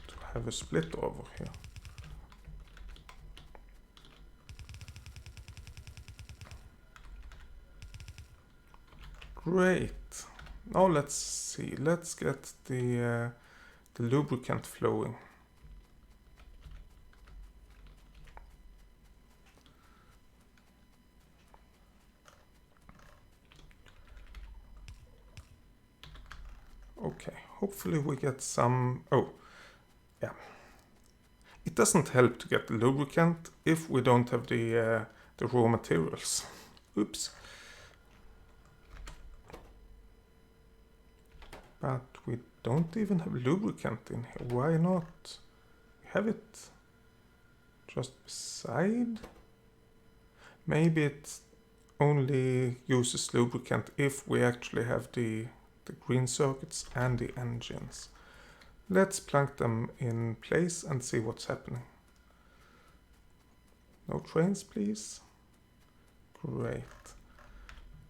A: to have a split over here. Great. Now let's see. Let's get the lubricant flowing. Okay, hopefully we get some... Oh, yeah. It doesn't help to get the lubricant if we don't have the raw materials. Oops. But we don't even have lubricant in here. Why not? We have it just beside. Maybe it only uses lubricant if we actually have the green circuits and the engines. Let's plunk them in place and see what's happening. No trains, please. Great.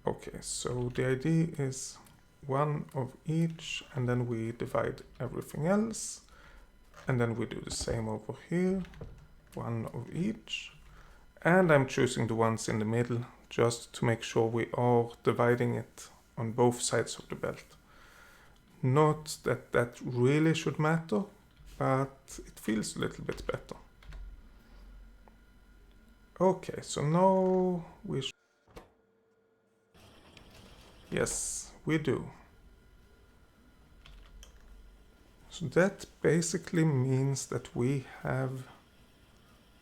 A: Okay, so the idea is one of each, and then we divide everything else. And then we do the same over here, one of each. And I'm choosing the ones in the middle just to make sure we are dividing it on both sides of the belt. Not that that really should matter, but it feels a little bit better. Okay, so now we yes, we do. So that basically means that we have...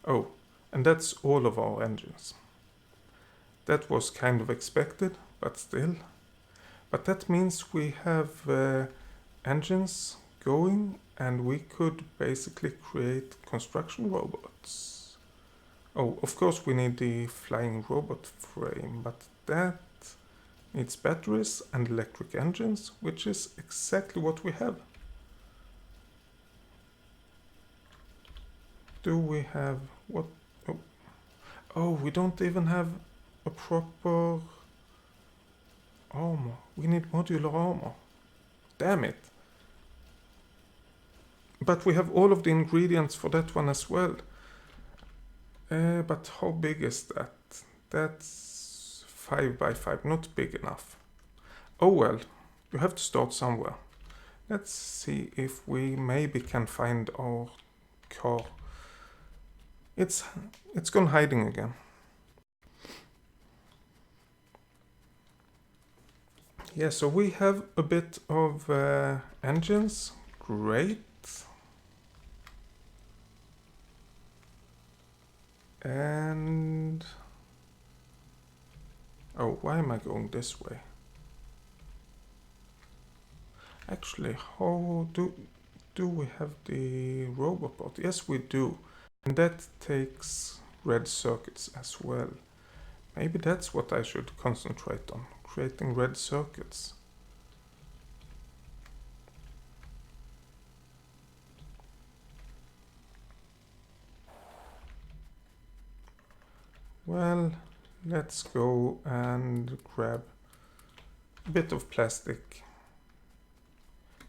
A: Oh, and that's all of our engines. That was kind of expected, but still. But that means we have engines going, and we could basically create construction robots. Oh, of course we need the flying robot frame, but that needs batteries and electric engines, which is exactly what we have. Do we have what? Oh, we don't even have a proper armor. We need modular armor. Damn it. But we have all of the ingredients for that one as well. But how big is that? That's 5 by 5, not big enough. Oh well, you have to start somewhere. Let's see if we maybe can find our car. It's gone hiding again. Yeah, so we have a bit of engines. Great. And... oh, why am I going this way? Actually, how do we have the robot bot? Yes, we do. And that takes red circuits as well. Maybe that's what I should concentrate on, creating red circuits. Well, let's go and grab a bit of plastic.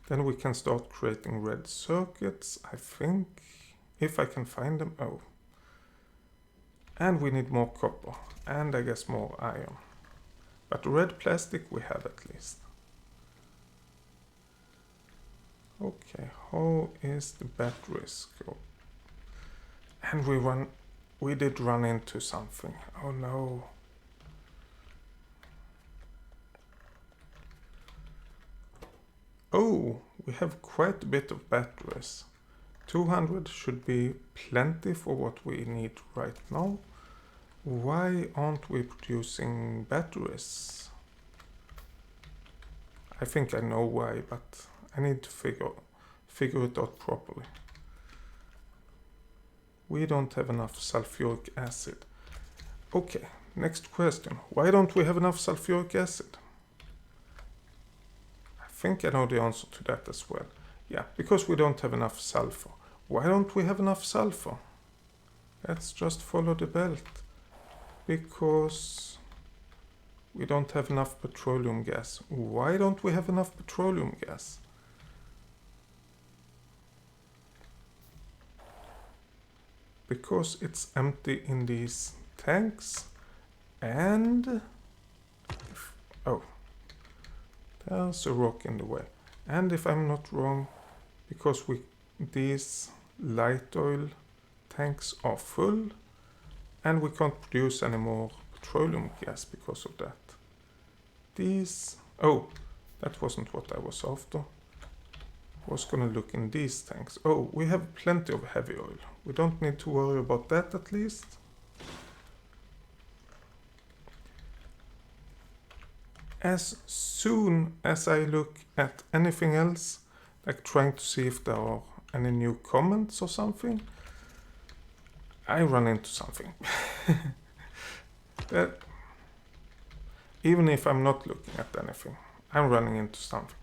A: Then we can start creating red circuits, I think, if I can find them. Oh. And we need more copper, and I guess more iron. But red plastic we have at least. Okay, how is the batteries go? And we did run into something. Oh no. Oh, we have quite a bit of batteries. 200 should be plenty for what we need right now. Why aren't we producing batteries? I think I know why, but I need to figure it out properly. We don't have enough sulfuric acid. Okay, next question. Why don't we have enough sulfuric acid? I think I know the answer to that as well. Yeah, because we don't have enough sulfur. Why don't we have enough sulfur? Let's just follow the belt. Because we don't have enough petroleum gas. Why don't we have enough petroleum gas? Because it's empty in these tanks. And... oh. There's a rock in the way. And if I'm not wrong, because these light oil tanks are full, and we can't produce any more petroleum gas because of that. These... oh, that wasn't what I was after. I was gonna look in these tanks. Oh, we have plenty of heavy oil. We don't need to worry about that at least. As soon as I look at anything else, like trying to see if there are any new comments or something, I run into something. That, even if I'm not looking at anything, I'm running into something.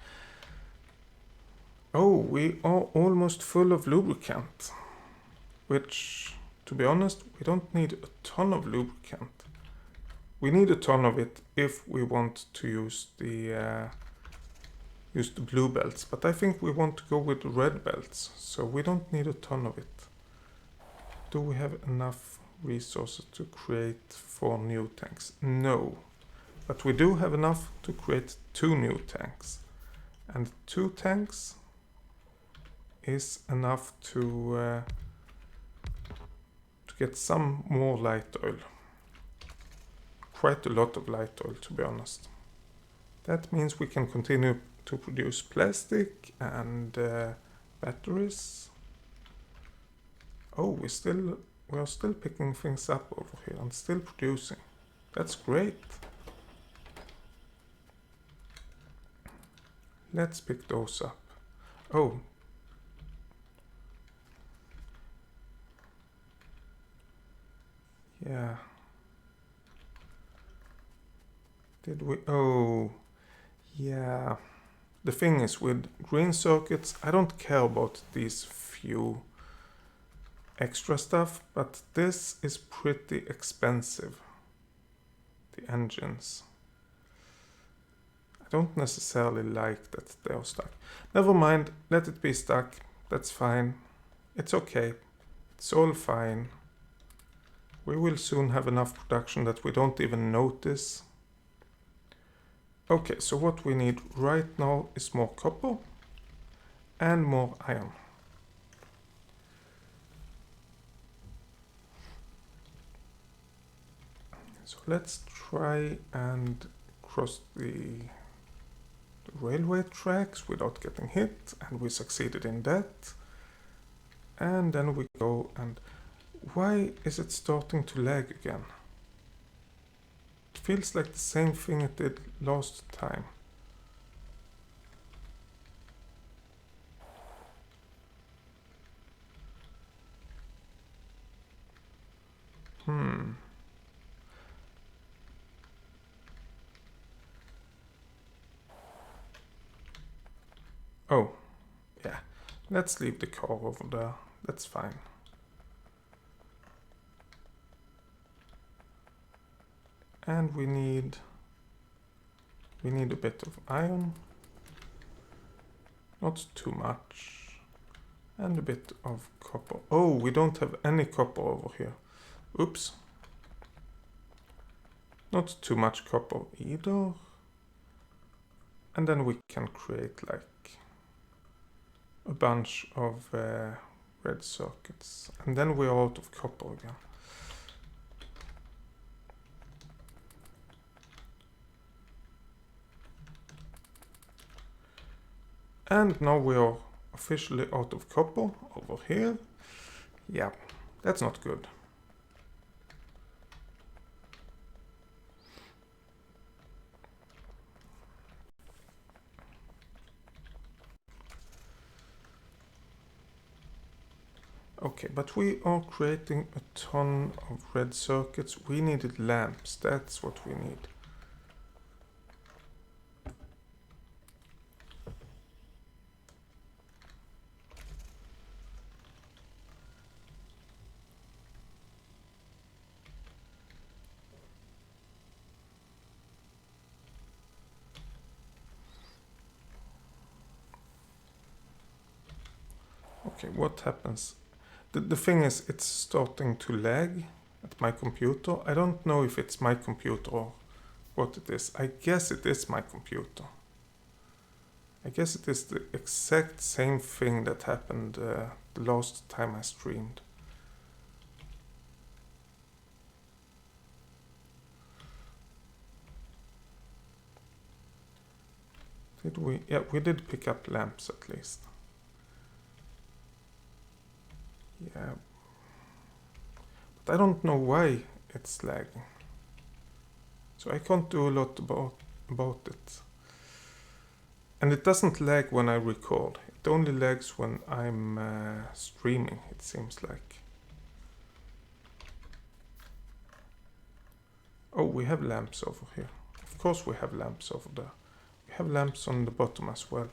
A: Oh, we are almost full of lubricant. Which, to be honest, we don't need a ton of lubricant. We need a ton of it if we want to use the use the blue belts, but I think we want to go with the red belts, so we don't need a ton of it. Do we have enough resources to create 4 new tanks? No, but we do have enough to create 2 new tanks, and 2 tanks is enough to get some more light oil. Quite a lot of light oil, to be honest. That means we can continue to produce plastic and batteries. Oh, we are still picking things up over here and still producing. That's great. Let's pick those up. Oh. Yeah. Did we? Oh. Yeah. The thing is, with green circuits, I don't care about these few extra stuff, but this is pretty expensive. The engines. I don't necessarily like that they are stuck. Never mind, let it be stuck. That's fine. It's okay. It's all fine. We will soon have enough production that we don't even notice. Okay, so what we need right now is more copper and more iron. So let's try and cross the railway tracks without getting hit, and we succeeded in that. And then we go and... Why is it starting to lag again? It feels like the same thing it did last time. Oh, yeah. Let's leave the car over there. That's fine. And we need a bit of iron. Not too much. And a bit of copper. Oh, we don't have any copper over here. Oops. Not too much copper either. And then we can create like a bunch of red circuits. And then we're out of copper again. And now we are officially out of copper over here. Yeah, that's not good. Okay, but we are creating a ton of red circuits. We needed lamps, that's what we need. Okay, what happens? The thing is, it's starting to lag at my computer. I don't know if it's my computer or what it is. I guess it is my computer. I guess it is the exact same thing that happened the last time I streamed. Did we? Yeah, we did pick up lamps at least. Yeah. But I don't know why it's lagging. So I can't do a lot about it. And it doesn't lag when I record. It only lags when I'm streaming, it seems like. Oh, we have lamps over here. Of course we have lamps over there. We have lamps on the bottom as well.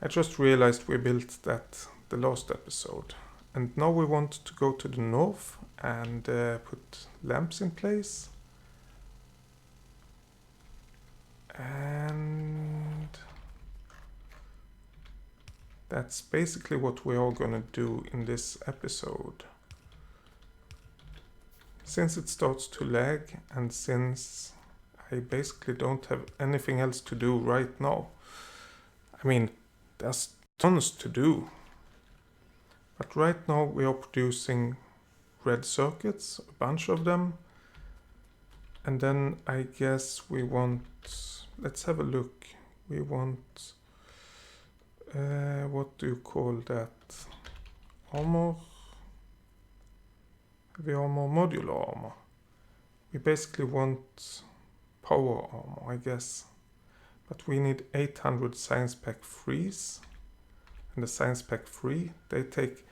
A: I just realized we built that the last episode. And now we want to go to the north and put lamps in place. And that's basically what we are gonna do in this episode. Since it starts to lag and since I basically don't have anything else to do right now. I mean, there's tons to do. But right now we are producing red circuits, a bunch of them. And then I guess we want, let's have a look. We want, what do you call that? Armor? Heavy armor, modular armor. We basically want power armor, I guess. But we need 800 science pack 3s. And the science pack 3, they take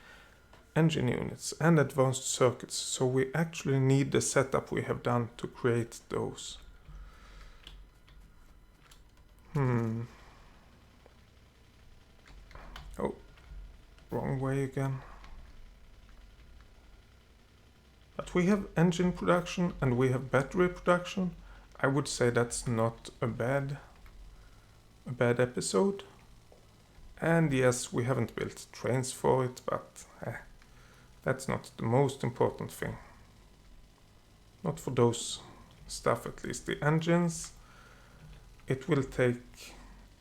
A: engine units and advanced circuits. So we actually need the setup we have done to create those. Oh, wrong way again. But we have engine production and we have battery production. I would say that's not a bad episode. And yes, we haven't built trains for it, but that's not the most important thing. Not for those stuff, at least. The engines, it will take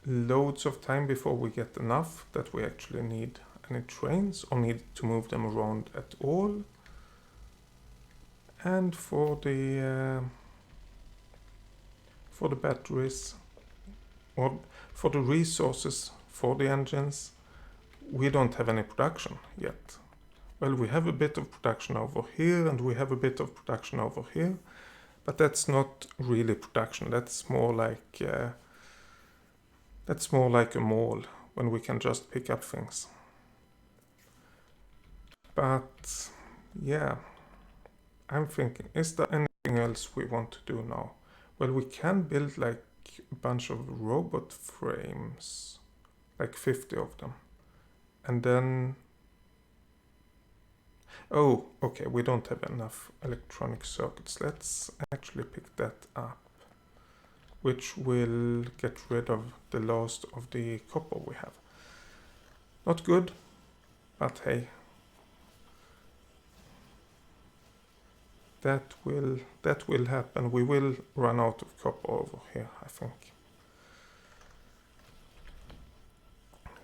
A: loads of time before we get enough that we actually need any trains or need to move them around at all. And for the batteries or for the resources for the engines, we don't have any production yet. Well, we have a bit of production over here and we have a bit of production over here, but that's not really production. That's more like a mall when we can just pick up things. But yeah, I'm thinking, is there anything else we want to do now? Well, we can build like a bunch of robot frames, like 50 of them. And then, oh, okay, we don't have enough electronic circuits. Let's actually pick that up, which will get rid of the last of the copper we have. Not good, but hey. That will happen. We will run out of copper over here, I think.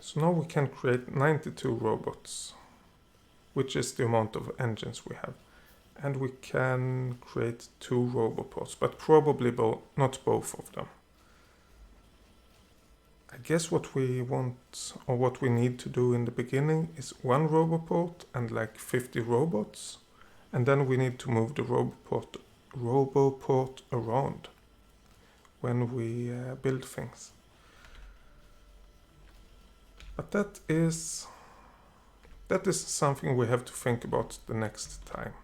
A: So now we can create 92 robots, which is the amount of engines we have. And we can create 2 roboports, but probably not both of them. I guess what we want, or what we need to do in the beginning is 1 roboport and like 50 robots. And then we need to move the roboport around when we build things. But that is something we have to think about the next time.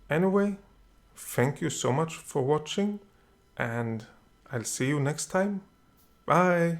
A: Anyway, thank you so much for watching, and I'll see you next time. Bye!